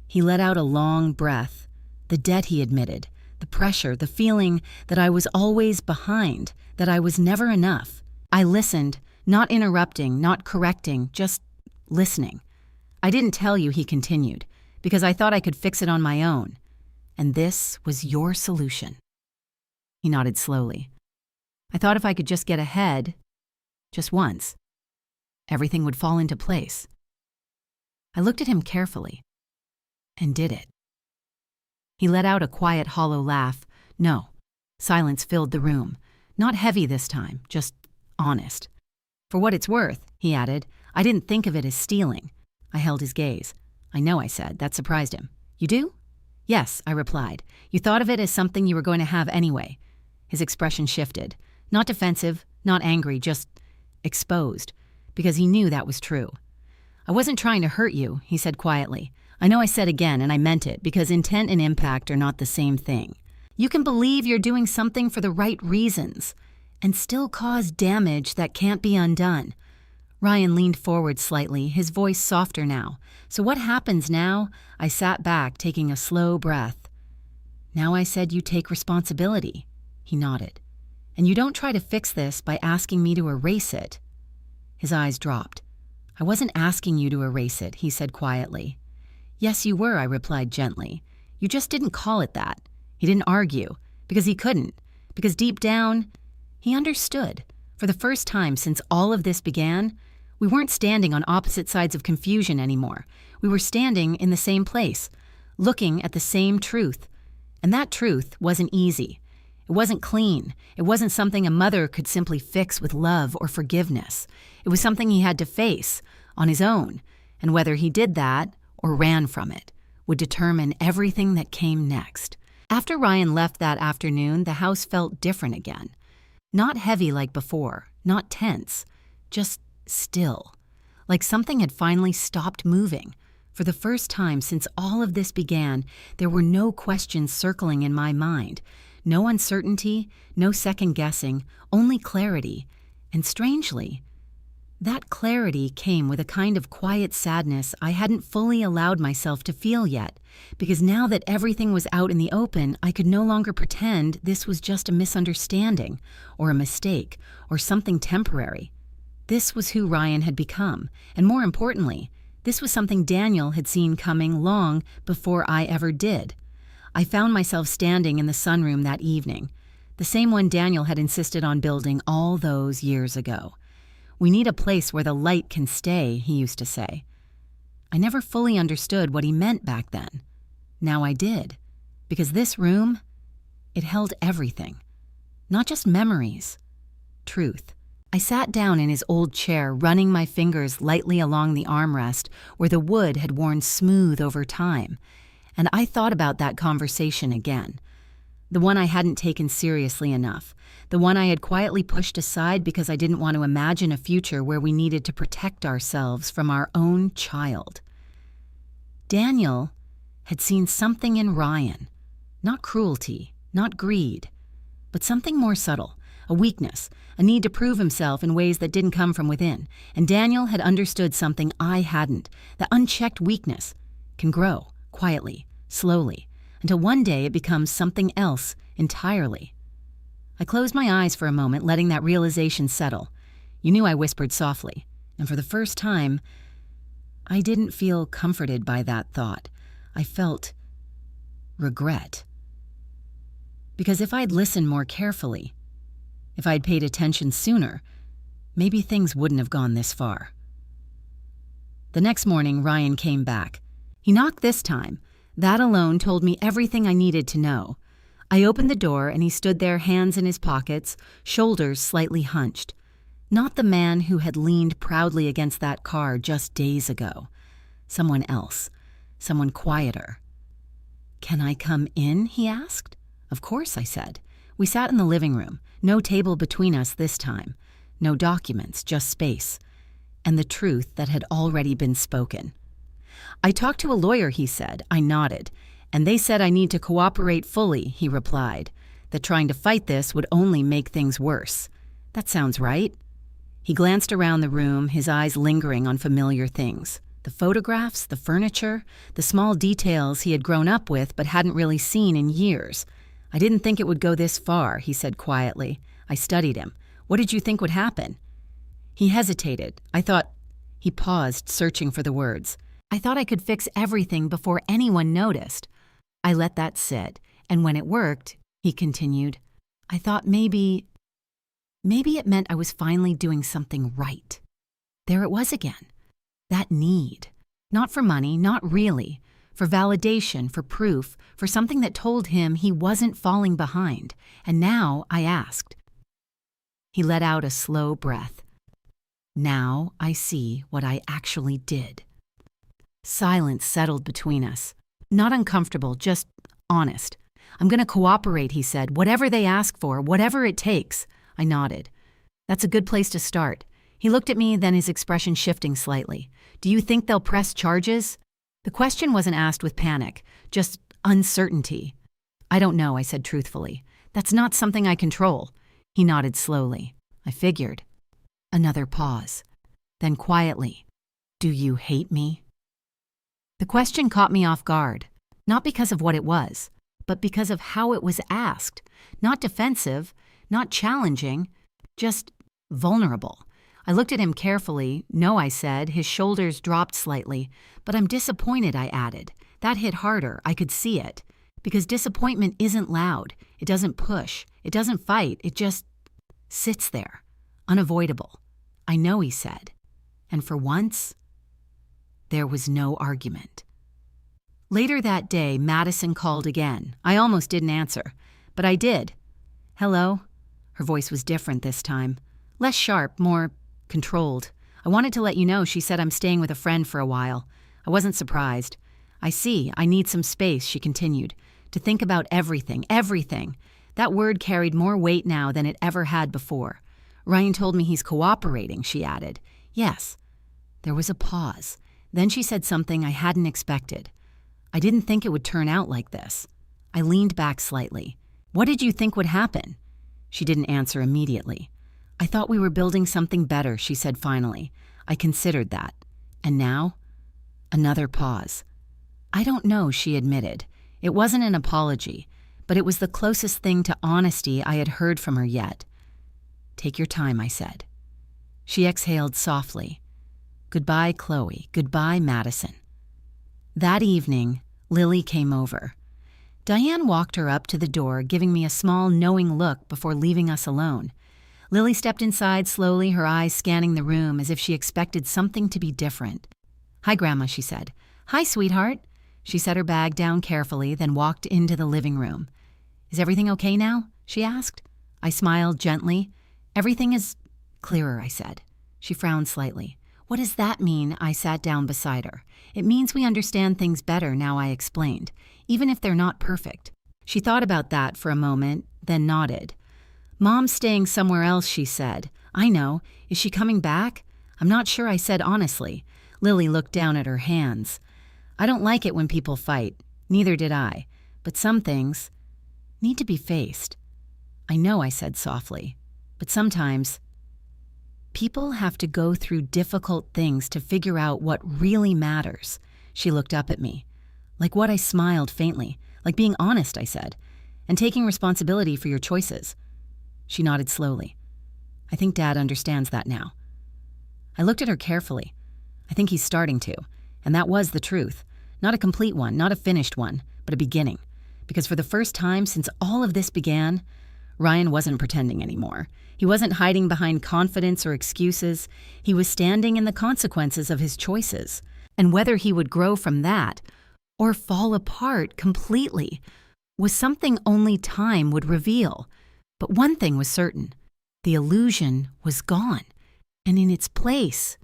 A: He let out a long breath. The debt, he admitted, the pressure, the feeling that I was always behind, that I was never enough. I listened, not interrupting, not correcting, just listening. I didn't tell you, he continued, because I thought I could fix it on my own. And this was your solution. He nodded slowly. I thought if I could just get ahead, just once, everything would fall into place. I looked at him carefully, and did it. He let out a quiet, hollow laugh. No. Silence filled the room. Not heavy this time, just honest. For what it's worth, he added, I didn't think of it as stealing. I held his gaze. I know, I said. That surprised him. You do? Yes, I replied. You thought of it as something you were going to have anyway. His expression shifted. Not defensive, not angry, just exposed, because he knew that was true. I wasn't trying to hurt you, he said quietly. I know I said again, and I meant it, because intent and impact are not the same thing. You can believe you're doing something for the right reasons, and still cause damage that can't be undone. Ryan leaned forward slightly, his voice softer now. So what happens now? I sat back, taking a slow breath. Now I said you take responsibility. He nodded. And you don't try to fix this by asking me to erase it. His eyes dropped. I wasn't asking you to erase it, he said quietly. Yes, you were, I replied gently. You just didn't call it that. He didn't argue, because he couldn't, because deep down, he understood. For the first time since all of this began, we weren't standing on opposite sides of confusion anymore. We were standing in the same place, looking at the same truth. And that truth wasn't easy. It wasn't clean. It wasn't something a mother could simply fix with love or forgiveness. It was something he had to face on his own, and whether he did that or ran from it would determine everything that came next. After Ryan left that afternoon, the house felt different again. Not heavy like before, not tense, just still, like something had finally stopped moving. For the first time since all of this began, there were no questions circling in my mind. No uncertainty, no second guessing, only clarity. And strangely, that clarity came with a kind of quiet sadness I hadn't fully allowed myself to feel yet, because now that everything was out in the open, I could no longer pretend this was just a misunderstanding, or a mistake, or something temporary. This was who Ryan had become, and more importantly, this was something Daniel had seen coming long before I ever did. I found myself standing in the sunroom that evening, the same one Daniel had insisted on building all those years ago. We need a place where the light can stay, he used to say. I never fully understood what he meant back then. Now I did, because this room, it held everything. Not just memories, truth. I sat down in his old chair, running my fingers lightly along the armrest where the wood had worn smooth over time, and I thought about that conversation again. The one I hadn't taken seriously enough. The one I had quietly pushed aside because I didn't want to imagine a future where we needed to protect ourselves from our own child. Daniel had seen something in Ryan. Not cruelty, not greed, but something more subtle, a weakness, a need to prove himself in ways that didn't come from within. And Daniel had understood something I hadn't. That unchecked weakness can grow, quietly, slowly, until one day it becomes something else entirely. I closed my eyes for a moment, letting that realization settle. You knew I whispered softly, and for the first time, I didn't feel comforted by that thought. I felt regret. Because if I'd listened more carefully, if I'd paid attention sooner, maybe things wouldn't have gone this far. The next morning, Ryan came back. He knocked this time. That alone told me everything I needed to know. I opened the door and he stood there, hands in his pockets, shoulders slightly hunched. Not the man who had leaned proudly against that car just days ago. Someone else. Someone quieter. "Can I come in?" he asked. "Of course," I said. We sat in the living room. No table between us this time. No documents, just space. And the truth that had already been spoken. "I talked to a lawyer," he said. I nodded. "And they said I need to cooperate fully," he replied. "That trying to fight this would only make things worse." "That sounds right." He glanced around the room, his eyes lingering on familiar things. The photographs, the furniture, the small details he had grown up with but hadn't really seen in years. "I didn't think it would go this far," he said quietly. I studied him. "What did you think would happen?" He hesitated. He paused, searching for the words. "I thought I could fix everything before anyone noticed." I let that sit, and when it worked, he continued, "I thought maybe it meant I was finally doing something right." There it was again. That need. Not for money, not really. For validation, for proof, for something that told him he wasn't falling behind. And now I asked. He let out a slow breath. "Now I see what I actually did." Silence settled between us. Not uncomfortable, just honest. "I'm going to cooperate," he said. "Whatever they ask for, whatever it takes." I nodded. "That's a good place to start." He looked at me, then his expression shifting slightly. "Do you think they'll press charges?" The question wasn't asked with panic, just uncertainty. "I don't know," I said truthfully. "That's not something I control." He nodded slowly. I figured. Another pause. Then quietly, "Do you hate me?" The question caught me off guard, not because of what it was, but because of how it was asked. Not defensive, not challenging, just vulnerable. I looked at him carefully. "No," I said. His shoulders dropped slightly. "But I'm disappointed," I added. That hit harder. I could see it. Because disappointment isn't loud. It doesn't push. It doesn't fight. It just sits there. Unavoidable. "I know," he said. And for once, there was no argument. Later that day, Madison called again. I almost didn't answer, but I did. "Hello?" Her voice was different this time. Less sharp, more controlled. "I wanted to let you know," she said. "I'm staying with a friend for a while." I wasn't surprised. "I see. I need some space," she continued. "To think about everything, everything." That word carried more weight now than it ever had before. "Ryan told me he's cooperating," she added. "Yes." There was a pause. Then she said something I hadn't expected. "I didn't think it would turn out like this." I leaned back slightly. "What did you think would happen?" She didn't answer immediately. "I thought we were building something better," she said finally. "I considered that." And now? Another pause. "I don't know," she admitted. It wasn't an apology, but it was the closest thing to honesty I had heard from her yet. "Take your time," I said. She exhaled softly. "Goodbye, Chloe. Goodbye, Madison." That evening, Lily came over. Diane walked her up to the door, giving me a small, knowing look before leaving us alone. Lily stepped inside slowly, her eyes scanning the room as if she expected something to be different. "Hi, Grandma," she said. "Hi, sweetheart." She set her bag down carefully, then walked into the living room. "Is everything okay now?" she asked. I smiled gently. "Everything is clearer," I said. She frowned slightly. "What does that mean?" I sat down beside her. "It means we understand things better now," I explained, "even if they're not perfect." She thought about that for a moment, then nodded. "Mom's staying somewhere else," she said. "I know. Is she coming back?" "I'm not sure," I said honestly. Lily looked down at her hands. I don't like it when people fight. Neither did I. But some things need to be faced. I know, I said softly. But sometimes people have to go through difficult things to figure out what really matters. She looked up at me. Like what? I smiled faintly. Like being honest, I said, and taking responsibility for your choices. She nodded slowly. I think Dad understands that now. I looked at her carefully. I think he's starting to, and that was the truth. Not a complete one, not a finished one, but a beginning. Because for the first time since all of this began, Ryan wasn't pretending anymore. He wasn't hiding behind confidence or excuses. He was standing in the consequences of his choices. And whether he would grow from that or fall apart completely was something only time would reveal. But one thing was certain. The illusion was gone, and in its place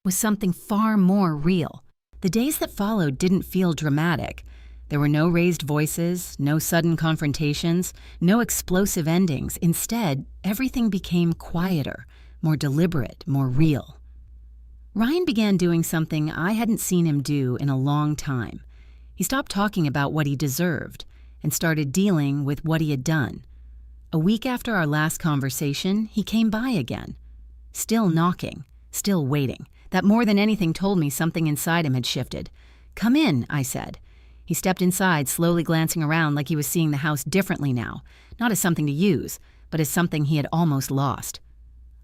A: was something far more real. The days that followed didn't feel dramatic. There were no raised voices, no sudden confrontations, no explosive endings. Instead, everything became quieter, more deliberate, more real. Ryan began doing something I hadn't seen him do in a long time. He stopped talking about what he deserved and started dealing with what he had done. A week after our last conversation, he came by again. Still knocking, still waiting. That more than anything told me something inside him had shifted. "Come in," I said. He stepped inside, slowly glancing around like he was seeing the house differently now, not as something to use, but as something he had almost lost.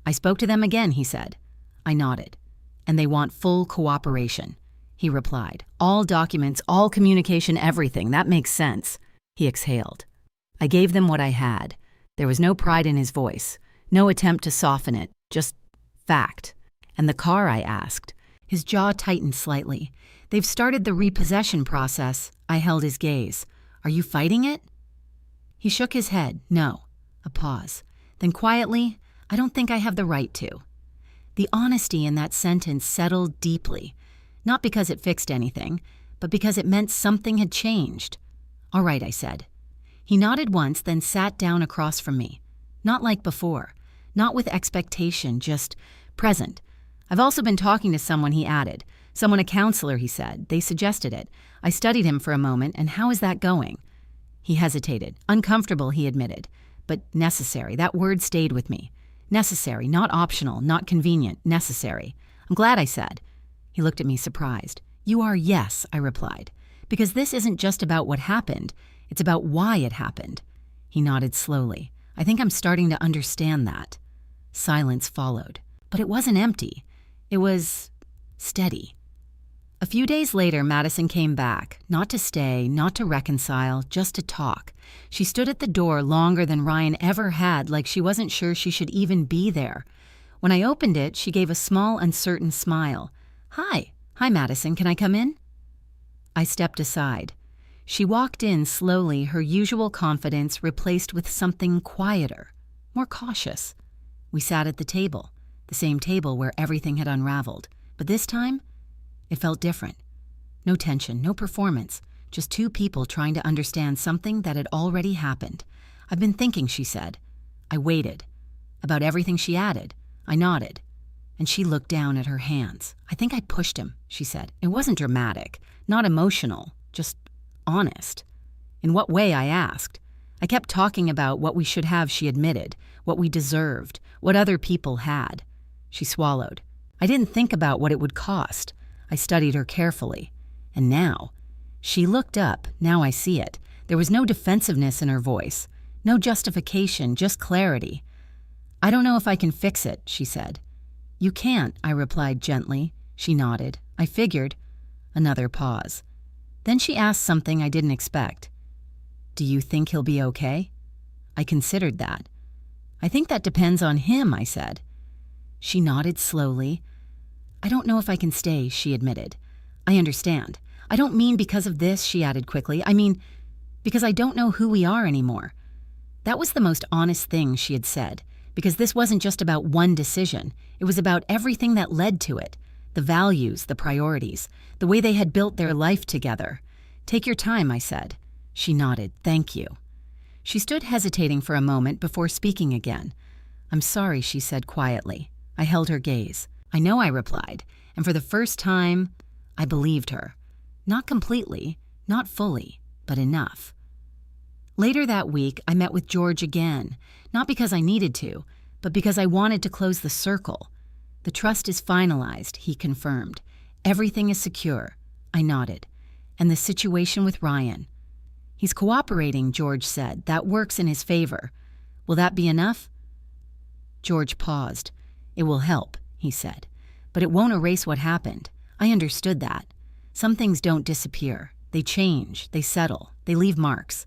A: "I spoke to them again," he said. I nodded. "And they want full cooperation," he replied. "All documents, all communication, everything. That makes sense." He exhaled. I gave them what I had. There was no pride in his voice, no attempt to soften it, just fact. "And the car?" I asked. His jaw tightened slightly. "They've started the repossession process." I held his gaze. "Are you fighting it?" He shook his head. "No." A pause. Then quietly, "I don't think I have the right to." The honesty in that sentence settled deeply, not because it fixed anything, but because it meant something had changed. "All right," I said. He nodded once, then sat down across from me. Not like before, not with expectation, just present. "I've also been talking to someone," he added. "Someone, a counselor," he said. "They suggested it. I studied him for a moment, and how is that going?" He hesitated. "Uncomfortable," he admitted. "But necessary." That word stayed with me. Necessary, not optional, not convenient, necessary. "I'm glad," I said. He looked at me surprised. "You are?" "Yes," I replied. "Because this isn't just about what happened. It's about why it happened." He nodded slowly. "I think I'm starting to understand that." Silence followed. But it wasn't empty. It was steady. A few days later, Madison came back, not to stay, not to reconcile, just to talk. She stood at the door longer than Ryan ever had, like she wasn't sure she should even be there. When I opened it, she gave a small, uncertain smile. "Hi. Hi, Madison. Can I come in?" I stepped aside. She walked in slowly, her usual confidence replaced with something quieter, more cautious. We sat at the table, the same table where everything had unraveled. But this time, it felt different. No tension, no performance, just two people trying to understand something that had already happened. "I've been thinking," she said. I waited. "About everything?" she added. I nodded. And she looked down at her hands. "I think I pushed him," she said. It wasn't dramatic, not emotional, just honest. "In what way?" I asked. I kept talking about what we should have, she admitted, what we deserved, what other people had. She swallowed. "I didn't think about what it would cost." I studied her carefully. And now, she looked up. Now I see it. There was no defensiveness in her voice, no justification, just clarity. "I don't know if I can fix it," she said. "You can't," I replied gently. She nodded. I figured. Another pause. Then she asked something I didn't expect. "Do you think he'll be okay?" I considered that. "I think that depends on him," I said. She nodded slowly. "I don't know if I can stay," she admitted. "I understand. I don't mean because of this," she added quickly. "I mean because I don't know who we are anymore." That was the most honest thing she had said, because this wasn't just about one decision. It was about everything that led to it. The values, the priorities, the way they had built their life together. "Take your time," I said. She nodded. "Thank you." She stood hesitating for a moment before speaking again. "I'm sorry," she said quietly. I held her gaze. "I know," I replied, and for the first time, I believed her. Not completely, not fully, but enough. Later that week, I met with George again, not because I needed to, but because I wanted to close the circle. The trust is finalized, he confirmed. Everything is secure. I nodded. And the situation with Ryan. He's cooperating, George said. That works in his favor. Will that be enough? George paused. It will help, he said. But it won't erase what happened. I understood that. Some things don't disappear. They change, they settle, they leave marks.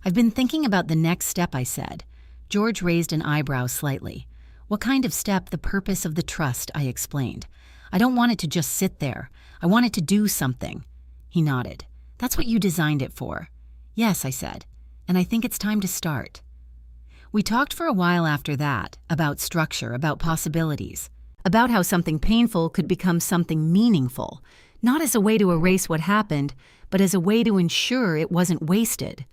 A: I've been thinking about the next step, I said. George raised an eyebrow slightly. What kind of step? The purpose of the trust, I explained. I don't want it to just sit there. I want it to do something. He nodded. That's what you designed it for. Yes, I said. And I think it's time to start. We talked for a while after that, about structure, about possibilities, about how something painful could become something meaningful, not as a way to erase what happened, but as a way to ensure it wasn't wasted.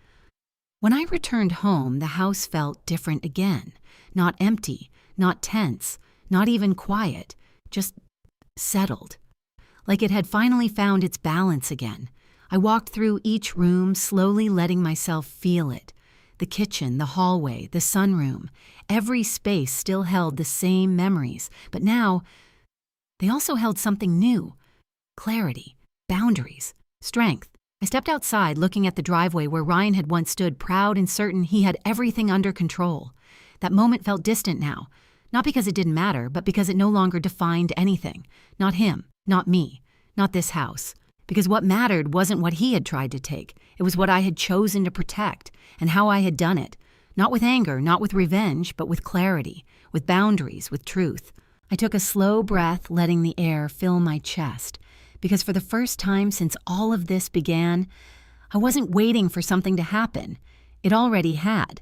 A: When I returned home, the house felt different again. Not empty, not tense, not even quiet, just settled. Like it had finally found its balance again. I walked through each room, slowly letting myself feel it. The kitchen, the hallway, the sunroom, every space still held the same memories, but now they also held something new. Clarity, boundaries, strength. I stepped outside, looking at the driveway where Ryan had once stood, proud and certain he had everything under control. That moment felt distant now, not because it didn't matter, but because it no longer defined anything. Not him, not me, not this house. Because what mattered wasn't what he had tried to take. It was what I had chosen to protect, and how I had done it. Not with anger, not with revenge, but with clarity, with boundaries, with truth. I took a slow breath, letting the air fill my chest. Because for the first time since all of this began, I wasn't waiting for something to happen. It already had.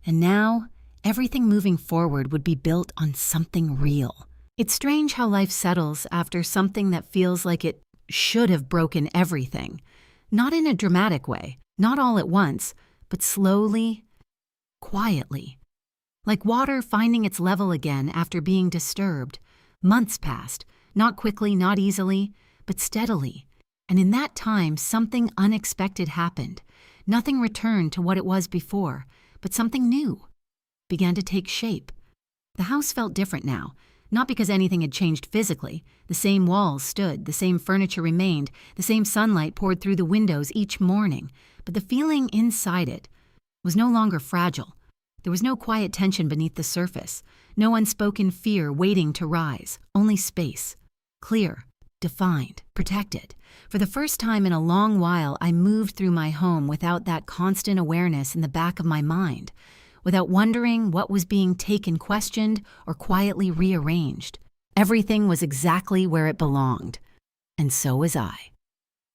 A: And now, everything moving forward would be built on something real. It's strange how life settles after something that feels like it should have broken everything. Not in a dramatic way, not all at once, but slowly, quietly. Like water finding its level again after being disturbed. Months passed, not quickly, not easily, but steadily. And in that time, something unexpected happened. Nothing returned to what it was before, but something new began to take shape. The house felt different now. Not because anything had changed physically. The same walls stood, the same furniture remained, the same sunlight poured through the windows each morning, but the feeling inside it was no longer fragile. There was no quiet tension beneath the surface, no unspoken fear waiting to rise, only space. Clear, defined, protected. For the first time in a long while, I moved through my home without that constant awareness in the back of my mind, without wondering what was being taken, questioned, or quietly rearranged. Everything was exactly where it belonged. And so was I.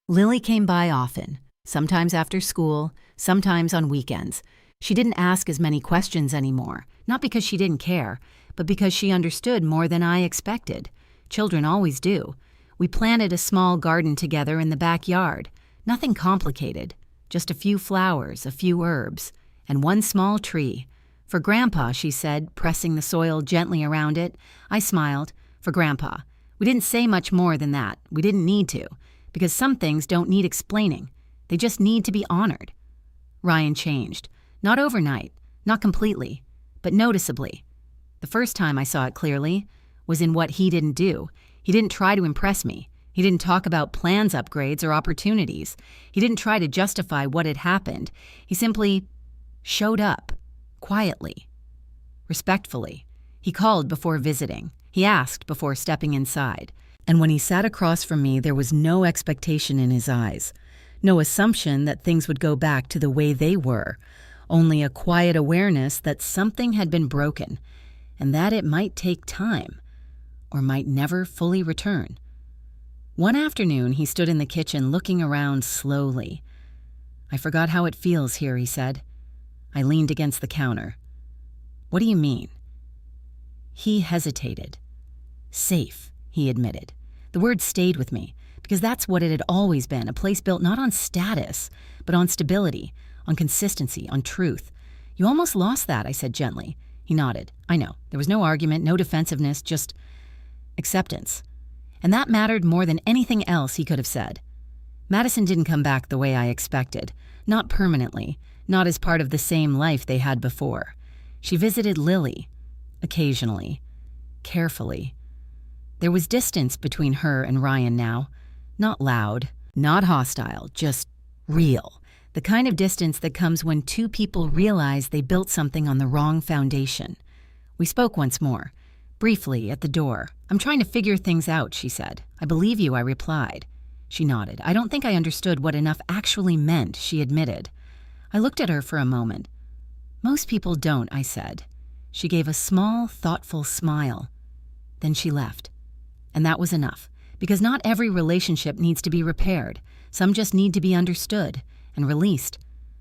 A: Lily came by often, sometimes after school, sometimes on weekends. She didn't ask as many questions anymore, not because she didn't care, but because she understood more than I expected. Children always do. We planted a small garden together in the backyard. Nothing complicated, just a few flowers, a few herbs, and one small tree. For Grandpa, she said, pressing the soil gently around it. I smiled. For Grandpa. We didn't say much more than that. We didn't need to, because some things don't need explaining. They just need to be honored. Ryan changed. Not overnight, not completely, but noticeably. The first time I saw it clearly was in what he didn't do. He didn't try to impress me. He didn't talk about plans, upgrades, or opportunities. He didn't try to justify what had happened. He simply showed up, quietly, respectfully. He called before visiting. He asked before stepping inside. And when he sat across from me, there was no expectation in his eyes, no assumption that things would go back to the way they were, only a quiet awareness that something had been broken, and that it might take time, or might never fully return. One afternoon, he stood in the kitchen looking around slowly. I forgot how it feels here, he said. I leaned against the counter. What do you mean? He hesitated. Safe, he admitted. The word stayed with me, because that's what it had always been, a place built not on status, but on stability, on consistency, on truth. You almost lost that, I said gently. He nodded. I know. There was no argument, no defensiveness, just acceptance. And that mattered more than anything else he could have said. Madison didn't come back the way I expected. Not permanently, not as part of the same life they had before. She visited Lily, occasionally, carefully. There was distance between her and Ryan now. Not loud, not hostile, just real. The kind of distance that comes when two people realize they built something on the wrong foundation. We spoke once more, briefly at the door. "I'm trying to figure things out," she said. "I believe you," I replied. She nodded. "I don't think I understood what enough actually meant," she admitted. I looked at her for a moment. "Most people don't," I said. She gave a small, thoughtful smile. Then she left. And that was enough, because not every relationship needs to be repaired. Some just need to be understood and released.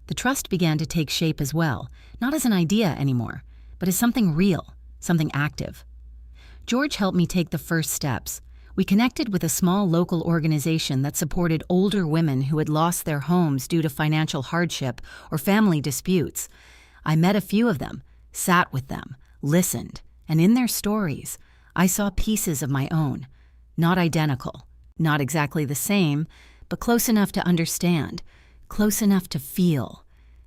A: The trust began to take shape as well, not as an idea anymore, but as something real, something active. George helped me take the first steps. We connected with a small local organization that supported older women who had lost their homes due to financial hardship or family disputes. I met a few of them, sat with them, listened, and in their stories, I saw pieces of my own. Not identical, not exactly the same, but close enough to understand, close enough to feel.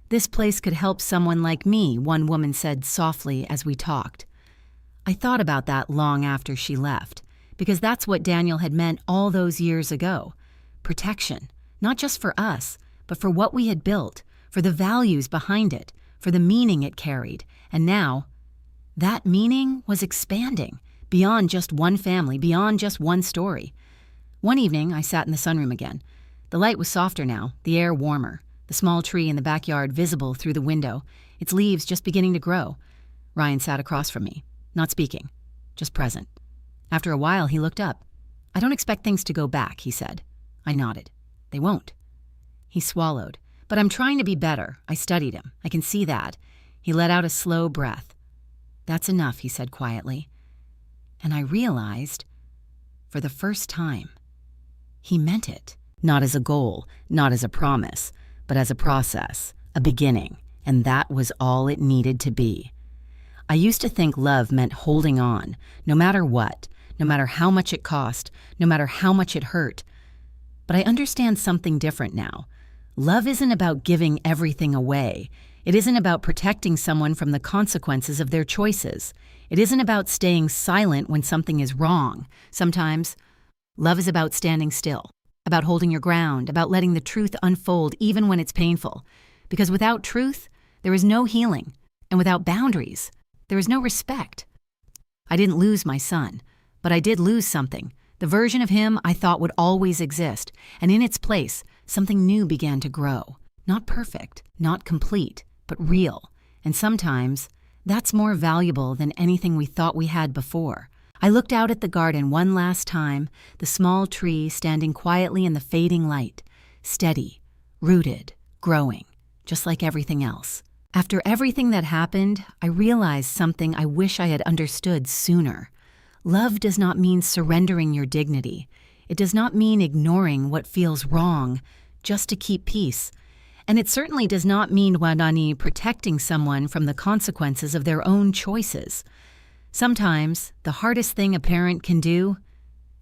A: "This place could help someone like me," one woman said softly as we talked. I thought about that long after she left, because that's what Daniel had meant all those years ago. Protection, not just for us, but for what we had built, for the values behind it, for the meaning it carried. And now, that meaning was expanding, beyond just one family, beyond just one story. One evening, I sat in the sunroom again. The light was softer now, the air warmer, the small tree in the backyard visible through the window, its leaves just beginning to grow. Ryan sat across from me, not speaking, just present. After a while, he looked up. "I don't expect things to go back," he said. I nodded. "They won't." He swallowed. "But I'm trying to be better." I studied him. "I can see that." He let out a slow breath. "That's enough," he said quietly. And I realized, for the first time, he meant it. Not as a goal, not as a promise, but as a process, a beginning, and that was all it needed to be. I used to think love meant holding on, no matter what, no matter how much it cost, no matter how much it hurt. But I understand something different now. Love isn't about giving everything away. It isn't about protecting someone from the consequences of their choices. It isn't about staying silent when something is wrong. Sometimes, love is about standing still, about holding your ground, about letting the truth unfold even when it's painful. Because without truth, there is no healing. And without boundaries, there is no respect. I didn't lose my son, but I did lose something. The version of him I thought would always exist. And in its place, something new began to grow. Not perfect, not complete, but real. And sometimes, that's more valuable than anything we thought we had before. I looked out at the garden one last time, the small tree standing quietly in the fading light, steady, rooted, growing, just like everything else. After everything that happened, I realized something I wish I had understood sooner. Love does not mean surrendering your dignity. It does not mean ignoring what feels wrong just to keep peace. And it certainly does not mean Wadani protecting someone from the consequences of their own choices. Sometimes, the hardest thing a parent can do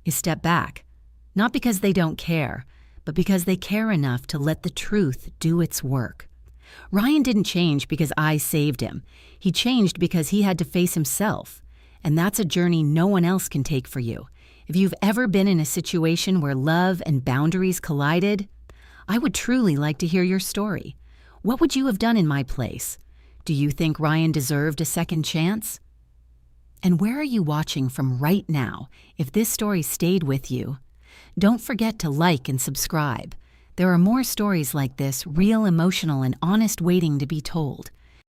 A: is step back. Not because they don't care, but because they care enough to let the truth do its work. Ryan didn't change because I saved him. He changed because he had to face himself. And that's a journey no one else can take for you. If you've ever been in a situation where love and boundaries collided, I would truly like to hear your story. What would you have done in my place? Do you think Ryan deserved a second chance? And where are you watching from right now if this story stayed with you? Don't forget to like and subscribe. There are more stories like this, real, emotional, and honest, waiting to be told.